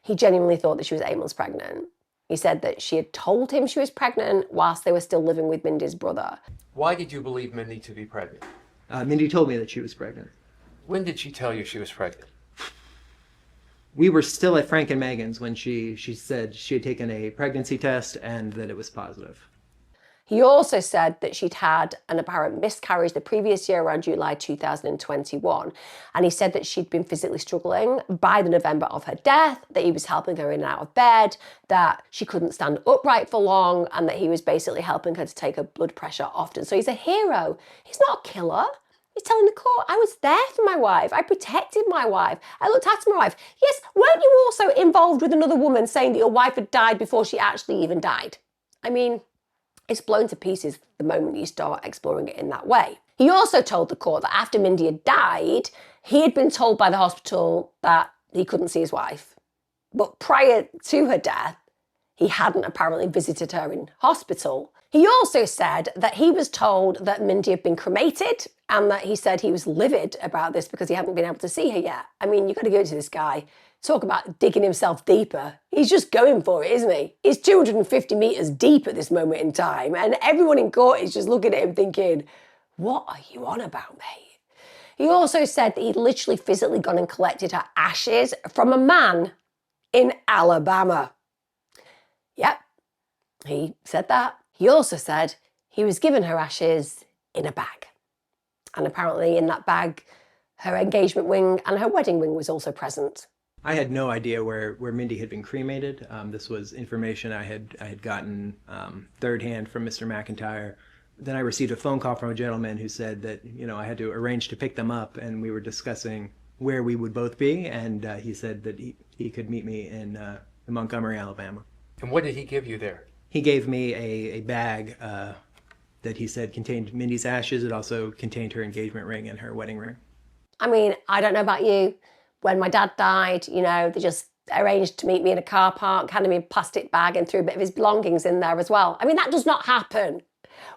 he genuinely thought that she was 8 months pregnant. He said that she had told him she was pregnant whilst they were still living with Mindy's brother. Why did you believe Mindy to be pregnant? Mindy told me that she was pregnant. When did she tell you she was pregnant? We were still at Frank and Megan's when she said she had taken a pregnancy test and that it was positive. He also said that she'd had an apparent miscarriage the previous year around July 2021. And he said that she'd been physically struggling by the November of her death, that he was helping her in and out of bed, that she couldn't stand upright for long, and that he was basically helping her to take her blood pressure often. So he's a hero. He's not a killer. He's telling the court, I was there for my wife. I protected my wife. I looked after my wife. Yes, weren't you also involved with another woman saying that your wife had died before she actually even died? I mean, it's blown to pieces the moment you start exploring it in that way. He also told the court that after Mindy had died, he had been told by the hospital that he couldn't see his wife. But prior to her death, he hadn't apparently visited her in hospital. He also said that he was told that Mindy had been cremated and that he said he was livid about this because he hadn't been able to see her yet. I mean, you've got to go to this guy. Talk about digging himself deeper. He's just going for it, isn't he? He's 250 metres deep at this moment in time, and everyone in court is just looking at him thinking, what are you on about, mate? He also said that he'd literally physically gone and collected her ashes from a man in Alabama. Yep, he said that. He also said he was given her ashes in a bag. And apparently in that bag, her engagement ring and her wedding ring was also present. I had no idea where Mindy had been cremated. This was information I had gotten third hand from Mr. McIntyre. Then I received a phone call from a gentleman who said that, I had to arrange to pick them up, and we were discussing where we would both be, and he said that he could meet me in Montgomery, Alabama. And what did he give you there? He gave me a bag that he said contained Mindy's ashes. It also contained her engagement ring and her wedding ring. I mean, I don't know about you. When my dad died, they just arranged to meet me in a car park, handed me a plastic bag and threw a bit of his belongings in there as well. I mean, that does not happen.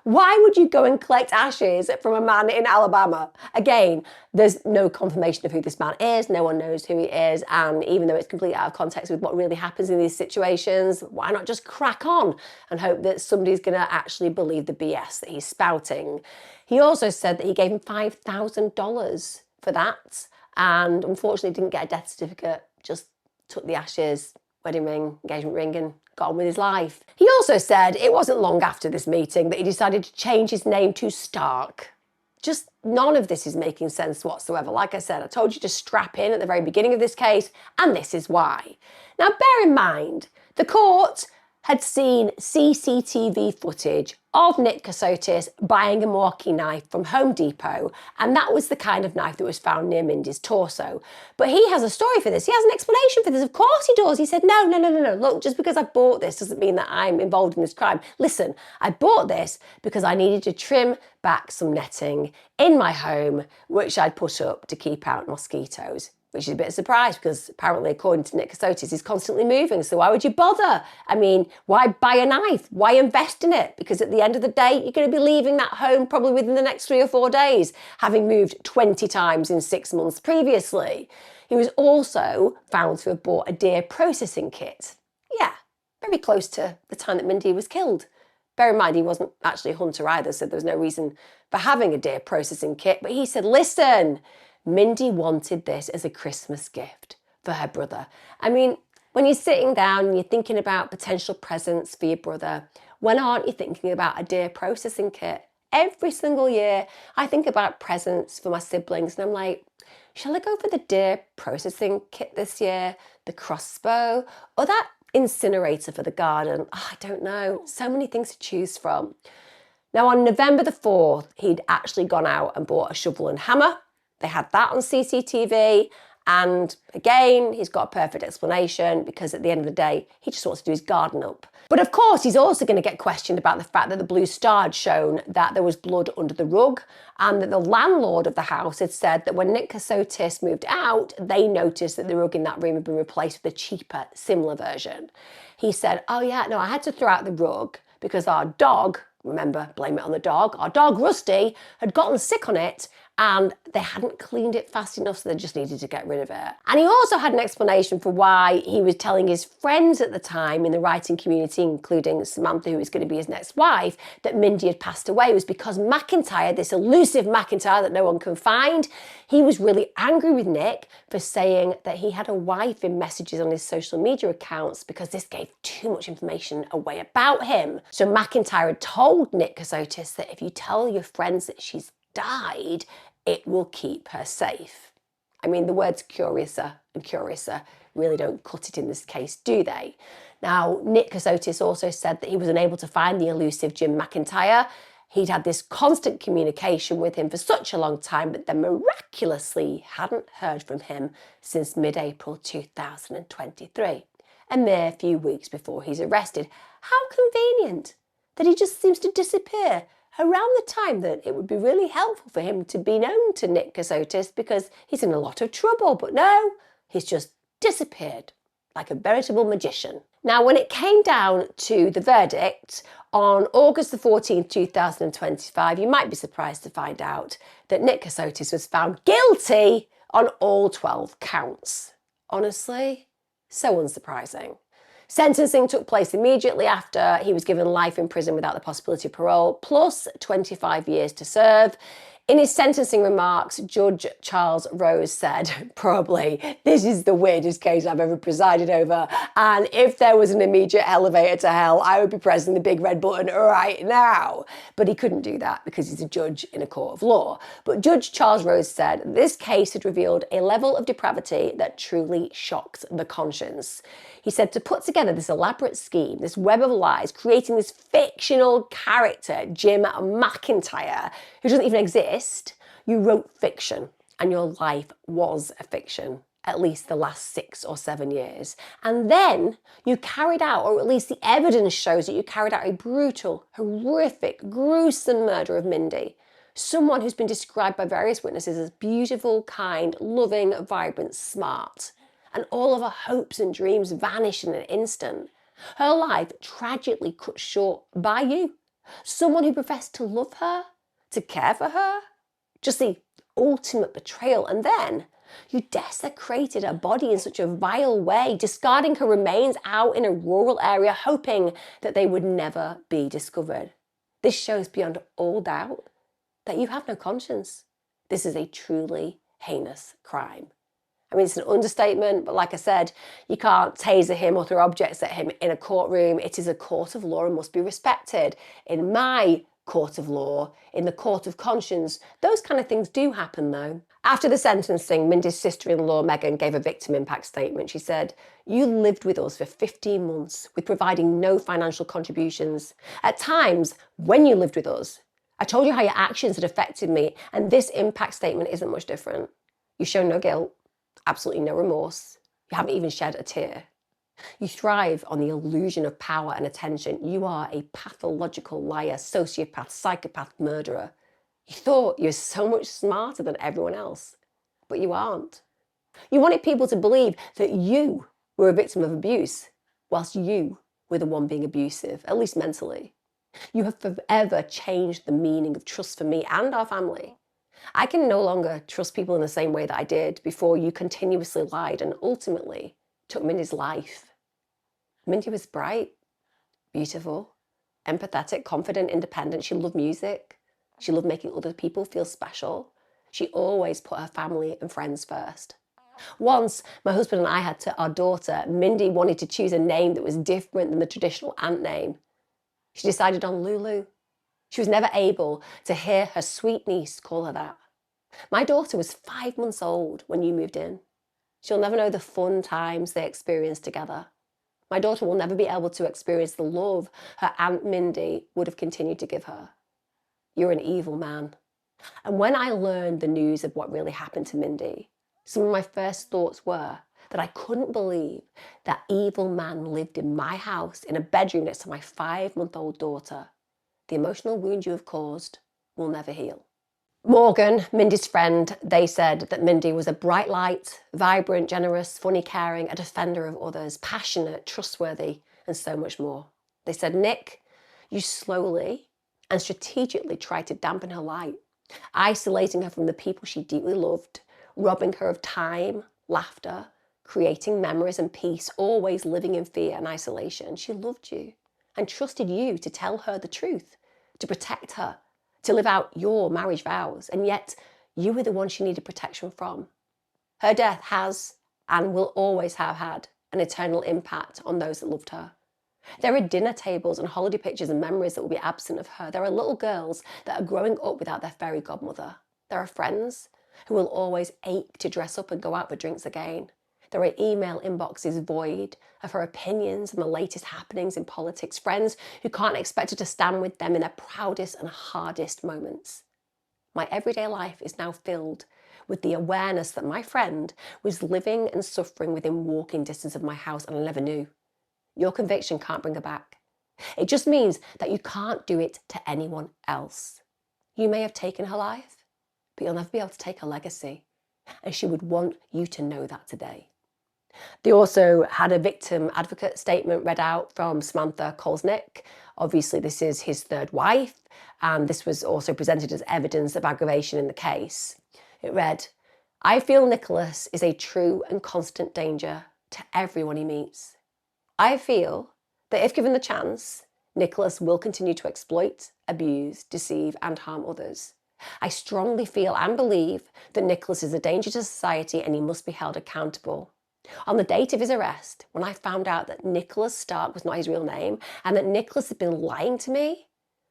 Why would you go and collect ashes from a man in Alabama? Again, there's no confirmation of who this man is. No one knows who he is. And even though it's completely out of context with what really happens in these situations, why not just crack on and hope that somebody's going to actually believe the BS that he's spouting? He also said that he gave him $5,000 for that. And unfortunately didn't get a death certificate, just took the ashes, wedding ring, engagement ring, and got on with his life. He also said it wasn't long after this meeting that he decided to change his name to Stark. Just none of this is making sense whatsoever. Like I said, I told you to strap in at the very beginning of this case, and this is why. Now, bear in mind, the court had seen CCTV footage of Nick Kassotis buying a Milwaukee knife from Home Depot, and that was the kind of knife that was found near Mindy's torso. But he has a story for this. He has an explanation for this. Of course he does. He said, no. Look, just because I bought this doesn't mean that I'm involved in this crime. Listen, I bought this because I needed to trim back some netting in my home, which I'd put up to keep out mosquitoes. Which is a bit of a surprise because apparently, according to Nick Kassotis, he's constantly moving. So why would you bother? I mean, why buy a knife? Why invest in it? Because at the end of the day, you're going to be leaving that home probably within the next 3 or 4 days, having moved 20 times in 6 months previously. He was also found to have bought a deer processing kit. Yeah, very close to the time that Mindy was killed. Bear in mind, he wasn't actually a hunter either, so there was no reason for having a deer processing kit. But he said, listen, Mindy wanted this as a Christmas gift for her brother. I mean, when you're sitting down and you're thinking about potential presents for your brother, when aren't you thinking about a deer processing kit? Every single year, I think about presents for my siblings and I'm like, shall I go for the deer processing kit this year, the crossbow, or that incinerator for the garden? Oh, I don't know. So many things to choose from. Now, on November the 4th, he'd actually gone out and bought a shovel and hammer. They had that on CCTV. And again, he's got a perfect explanation because at the end of the day, he just wants to do his garden up. But of course, he's also going to get questioned about the fact that the Blue Star had shown that there was blood under the rug and that the landlord of the house had said that when Nick Kassotis moved out, they noticed that the rug in that room had been replaced with a cheaper, similar version. He said, oh yeah, no, I had to throw out the rug because our dog, remember, blame it on the dog, our dog Rusty had gotten sick on it and they hadn't cleaned it fast enough, so they just needed to get rid of it. And he also had an explanation for why he was telling his friends at the time in the writing community, including Samantha, who was going to be his next wife, that Mindy had passed away was because McIntyre, this elusive McIntyre that no one can find, he was really angry with Nick for saying that he had a wife in messages on his social media accounts because this gave too much information away about him. So McIntyre had told Nick Kassotis that if you tell your friends that she's died, it will keep her safe. I mean, the words curiouser and curiouser really don't cut it in this case, do they? Now, Nick Kassotis also said that he was unable to find the elusive Jim McIntyre. He'd had this constant communication with him for such a long time, but then miraculously hadn't heard from him since mid-April 2023, a mere few weeks before he's arrested. How convenient that he just seems to disappear around the time that it would be really helpful for him to be known to Nick Kassotis because he's in a lot of trouble. But no, he's just disappeared like a veritable magician. Now, when it came down to the verdict on August the 14th, 2025, you might be surprised to find out that Nick Kassotis was found guilty on all 12 counts. Honestly, so unsurprising. Sentencing took place immediately after he was given life in prison without the possibility of parole, plus 25 years to serve. In his sentencing remarks, Judge Charles Rose said, probably, this is the weirdest case I've ever presided over, and if there was an immediate elevator to hell, I would be pressing the big red button right now. But he couldn't do that because he's a judge in a court of law. But Judge Charles Rose said this case had revealed a level of depravity that truly shocked the conscience. He said to put together this elaborate scheme, this web of lies, creating this fictional character, Jim McIntyre, who doesn't even exist, you wrote fiction and your life was a fiction, at least the last 6 or 7 years. And then you carried out, or at least the evidence shows that you carried out a brutal, horrific, gruesome murder of Mindy. Someone who's been described by various witnesses as beautiful, kind, loving, vibrant, smart. And all of her hopes and dreams vanished in an instant. Her life tragically cut short by you. Someone who professed to love her, to care for her. Just the ultimate betrayal. And then you desecrated her body in such a vile way, discarding her remains out in a rural area, hoping that they would never be discovered. This shows beyond all doubt that you have no conscience. This is a truly heinous crime. I mean, it's an understatement, but like I said, you can't taser him or throw objects at him in a courtroom. It is a court of law and must be respected. In my court of law, in the court of conscience. Those kind of things do happen though. After the sentencing, Mindy's sister-in-law Megan gave a victim impact statement. She said, "You lived with us for 15 months with providing no financial contributions. At times, when you lived with us, I told you how your actions had affected me, and this impact statement isn't much different. You show no guilt, absolutely no remorse. You haven't even shed a tear. You thrive on the illusion of power and attention. You are a pathological liar, sociopath, psychopath, murderer. You thought you were so much smarter than everyone else, but you aren't. You wanted people to believe that you were a victim of abuse, whilst you were the one being abusive, at least mentally. You have forever changed the meaning of trust for me and our family. I can no longer trust people in the same way that I did before you continuously lied and ultimately took Mindy's life." Mindy was bright, beautiful, empathetic, confident, independent. She loved music. She loved making other people feel special. She always put her family and friends first. Once, my husband and I had our daughter, Mindy wanted to choose a name that was different than the traditional aunt name. She decided on Lulu. She was never able to hear her sweet niece call her that. My daughter was 5 months old when you moved in. She'll never know the fun times they experienced together. My daughter will never be able to experience the love her Aunt Mindy would have continued to give her. You're an evil man. And when I learned the news of what really happened to Mindy, some of my first thoughts were that I couldn't believe that evil man lived in my house in a bedroom next to my 5-month-old daughter. The emotional wound you have caused will never heal. Morgan, Mindy's friend, they said that Mindy was a bright light, vibrant, generous, funny, caring, a defender of others, passionate, trustworthy, and so much more. They said, "Nick, you slowly and strategically tried to dampen her light, isolating her from the people she deeply loved, robbing her of time, laughter, creating memories and peace, always living in fear and isolation. She loved you and trusted you to tell her the truth, to protect her, to live out your marriage vows, and yet you were the one she needed protection from. Her death has and will always have had an eternal impact on those that loved her. There are dinner tables and holiday pictures and memories that will be absent of her. There are little girls that are growing up without their fairy godmother. There are friends who will always ache to dress up and go out for drinks again. There are email inboxes void of her opinions and the latest happenings in politics, friends who can't expect her to stand with them in their proudest and hardest moments. My everyday life is now filled with the awareness that my friend was living and suffering within walking distance of my house, and I never knew. Your conviction can't bring her back. It just means that you can't do it to anyone else. You may have taken her life, but you'll never be able to take her legacy, and she would want you to know that today." They also had a victim advocate statement read out from Samantha Kolsnick. Obviously, this is his third wife, and this was also presented as evidence of aggravation in the case. It read, "I feel Nicholas is a true and constant danger to everyone he meets. I feel that if given the chance, Nicholas will continue to exploit, abuse, deceive, and harm others. I strongly feel and believe that Nicholas is a danger to society and he must be held accountable. On the date of his arrest, when I found out that Nicholas Stark was not his real name and that Nicholas had been lying to me,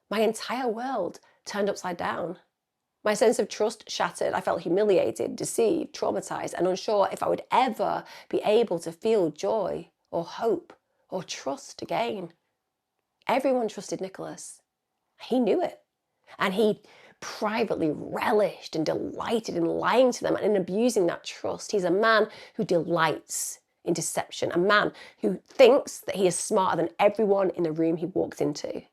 my entire world turned upside down. My sense of trust shattered. I felt humiliated, deceived, traumatized, and unsure if I would ever be able to feel joy or hope or trust again. Everyone trusted Nicholas. He knew it. And he privately relished and delighted in lying to them and in abusing that trust. He's a man who delights in deception, a man who thinks that he is smarter than everyone in the room he walks into.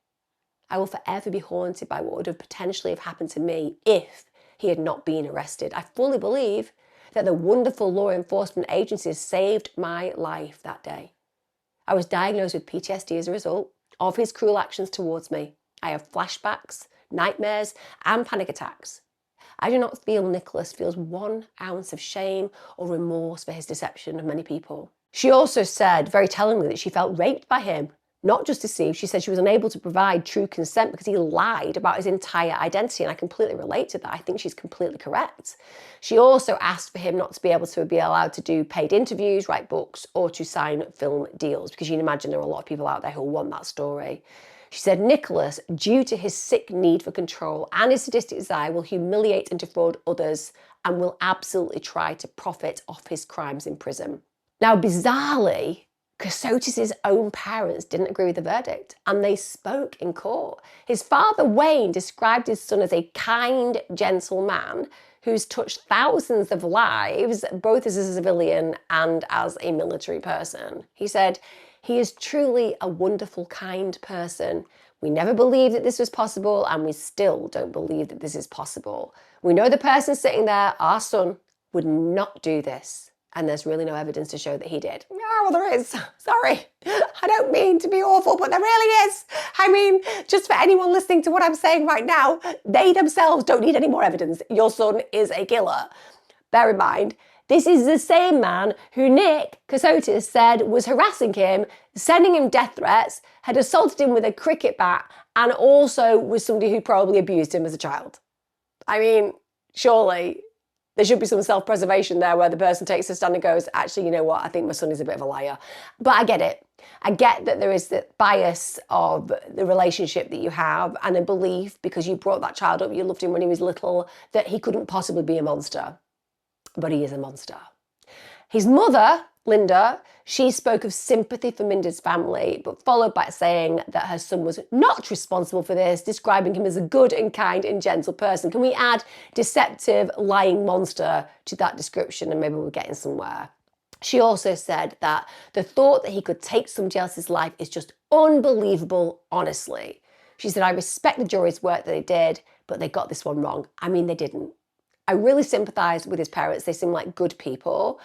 I will forever be haunted by what would have potentially have happened to me if he had not been arrested. I fully believe that the wonderful law enforcement agencies saved my life that day. I was diagnosed with PTSD as a result of his cruel actions towards me. I have flashbacks, nightmares, and panic attacks. I do not feel Nicholas feels 1 ounce of shame or remorse for his deception of many people." She also said, very tellingly, that she felt raped by him, not just deceived. She said she was unable to provide true consent because he lied about his entire identity, and I completely relate to that. I think she's completely correct. She also asked for him not to be able to be allowed to do paid interviews, write books, or to sign film deals, because you can imagine there are a lot of people out there who want that story. She said Nicholas, due to his sick need for control and his sadistic desire, will humiliate and defraud others and will absolutely try to profit off his crimes in prison. Now, bizarrely, Kassotis' own parents didn't agree with the verdict, and they spoke in court. His father, Wayne, described his son as a kind, gentle man who's touched thousands of lives, both as a civilian and as a military person. He said, "He is truly a wonderful, kind person. We never believed that this was possible, and we still don't believe that this is possible. We know the person sitting there, our son, would not do this. And there's really no evidence to show that he did." Oh, well, there is. Sorry. I don't mean to be awful, but there really is. I mean, just for anyone listening to what I'm saying right now, they themselves don't need any more evidence. Your son is a killer. Bear in mind, this is the same man who Nick Kassotis said was harassing him, sending him death threats, had assaulted him with a cricket bat, and also was somebody who probably abused him as a child. I mean, surely there should be some self-preservation there where the person takes a stand and goes, actually, you know what, I think my son is a bit of a liar. But I get it. I get that there is the bias of the relationship that you have and a belief, because you brought that child up, you loved him when he was little, that he couldn't possibly be a monster. But he is a monster. His mother, Linda, she spoke of sympathy for Mindy's family, but followed by saying that her son was not responsible for this, describing him as a good and kind and gentle person. Can we add deceptive, lying monster to that description, and maybe we're getting somewhere? She also said that the thought that he could take somebody else's life is just unbelievable, honestly. She said, "I respect the jury's work that they did, but they got this one wrong." I mean, they didn't. I really sympathised with his parents. They seem like good people,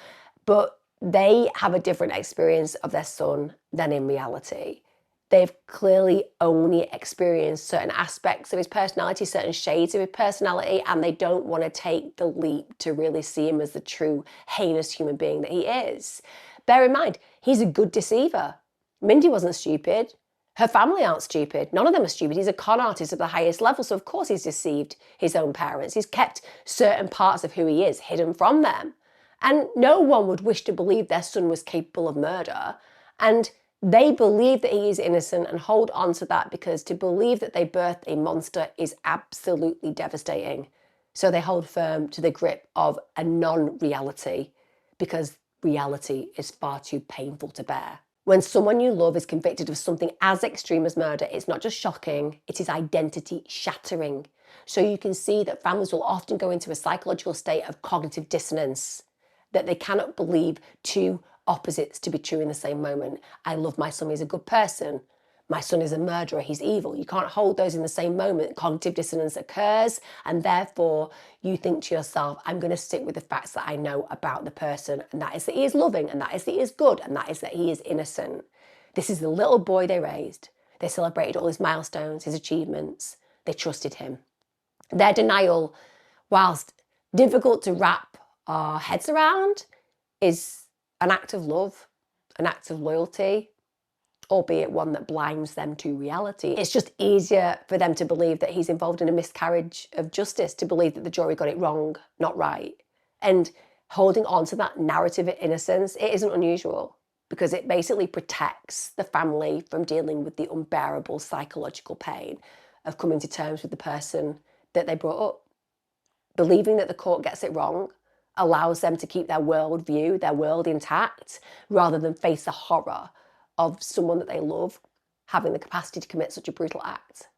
but they have a different experience of their son than in reality. They've clearly only experienced certain aspects of his personality, certain shades of his personality, and they don't want to take the leap to really see him as the true heinous human being that he is. Bear in mind, he's a good deceiver. Mindy wasn't stupid. Her family aren't stupid. None of them are stupid. He's a con artist of the highest level, so of course he's deceived his own parents. He's kept certain parts of who he is hidden from them. And no one would wish to believe their son was capable of murder. And they believe that he is innocent and hold on to that, because to believe that they birthed a monster is absolutely devastating. So they hold firm to the grip of a non-reality, because reality is far too painful to bear. When someone you love is convicted of something as extreme as murder, it's not just shocking, it is identity shattering. So you can see that families will often go into a psychological state of cognitive dissonance, that they cannot believe two opposites to be true in the same moment. I love my son, he's a good person. My son is a murderer, he's evil. You can't hold those in the same moment. Cognitive dissonance occurs, and therefore you think to yourself, I'm going to stick with the facts that I know about the person, and that is that he is loving, and that is that he is good, and that is that he is innocent. This is the little boy they raised. They celebrated all his milestones, his achievements. They trusted him. Their denial, whilst difficult to wrap our heads around, is an act of love, an act of loyalty, albeit one that blinds them to reality. It's just easier for them to believe that he's involved in a miscarriage of justice, to believe that the jury got it wrong, not right. And holding on to that narrative of innocence, it isn't unusual, because it basically protects the family from dealing with the unbearable psychological pain of coming to terms with the person that they brought up. Believing that the court gets it wrong allows them to keep their world view, their world intact, rather than face the horror of someone that they love having the capacity to commit such a brutal act.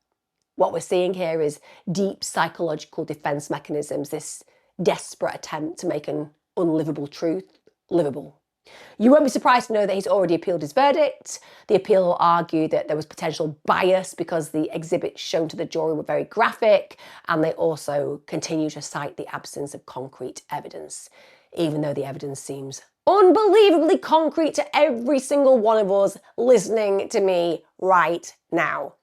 What we're seeing here is deep psychological defense mechanisms, this desperate attempt to make an unlivable truth livable. You won't be surprised to know that he's already appealed his verdict. The appeal will argue that there was potential bias because the exhibits shown to the jury were very graphic, and they also continue to cite the absence of concrete evidence, even though the evidence seems unbelievably concrete to every single one of us listening to me right now.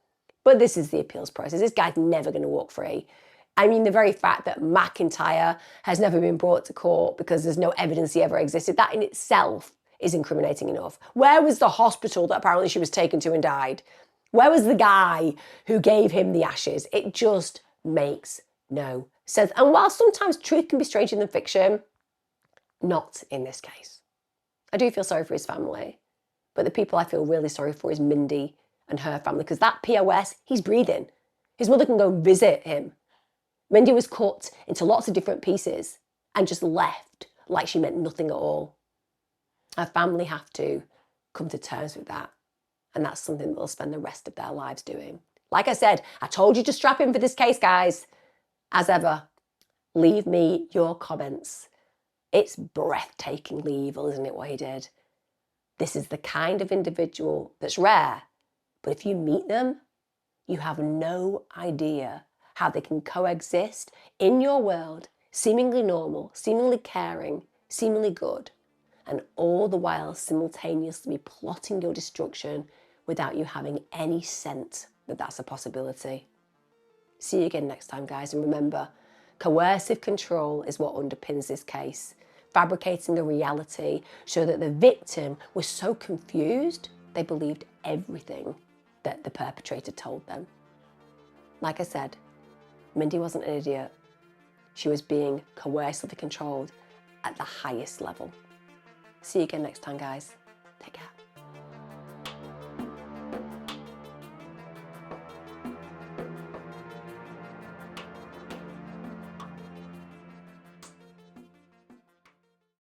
But this is the appeals process. This guy's never going to walk free. I mean, the very fact that McIntyre has never been brought to court because there's no evidence he ever existed, that in itself is incriminating enough. Where was the hospital that apparently she was taken to and died? Where was the guy who gave him the ashes? It just makes no sense. And while sometimes truth can be stranger than fiction, not in this case. I do feel sorry for his family, but the people I feel really sorry for is Mindy and her family, because that POS, he's breathing. His mother can go visit him. Mindy was cut into lots of different pieces and just left like she meant nothing at all. Her family have to come to terms with that. And that's something that they'll spend the rest of their lives doing. Like I said, I told you to strap in for this case, guys. As ever, leave me your comments. It's breathtakingly evil, isn't it, what he did? This is the kind of individual that's rare, but if you meet them, you have no idea how they can coexist in your world, seemingly normal, seemingly caring, seemingly good, and all the while simultaneously plotting your destruction without you having any sense that that's a possibility. See you again next time, guys, and remember, coercive control is what underpins this case, fabricating a reality so that the victim was so confused they believed everything that the perpetrator told them. Like I said, Mindy wasn't an idiot. She was being coercively controlled at the highest level. See you again next time, guys. Take care.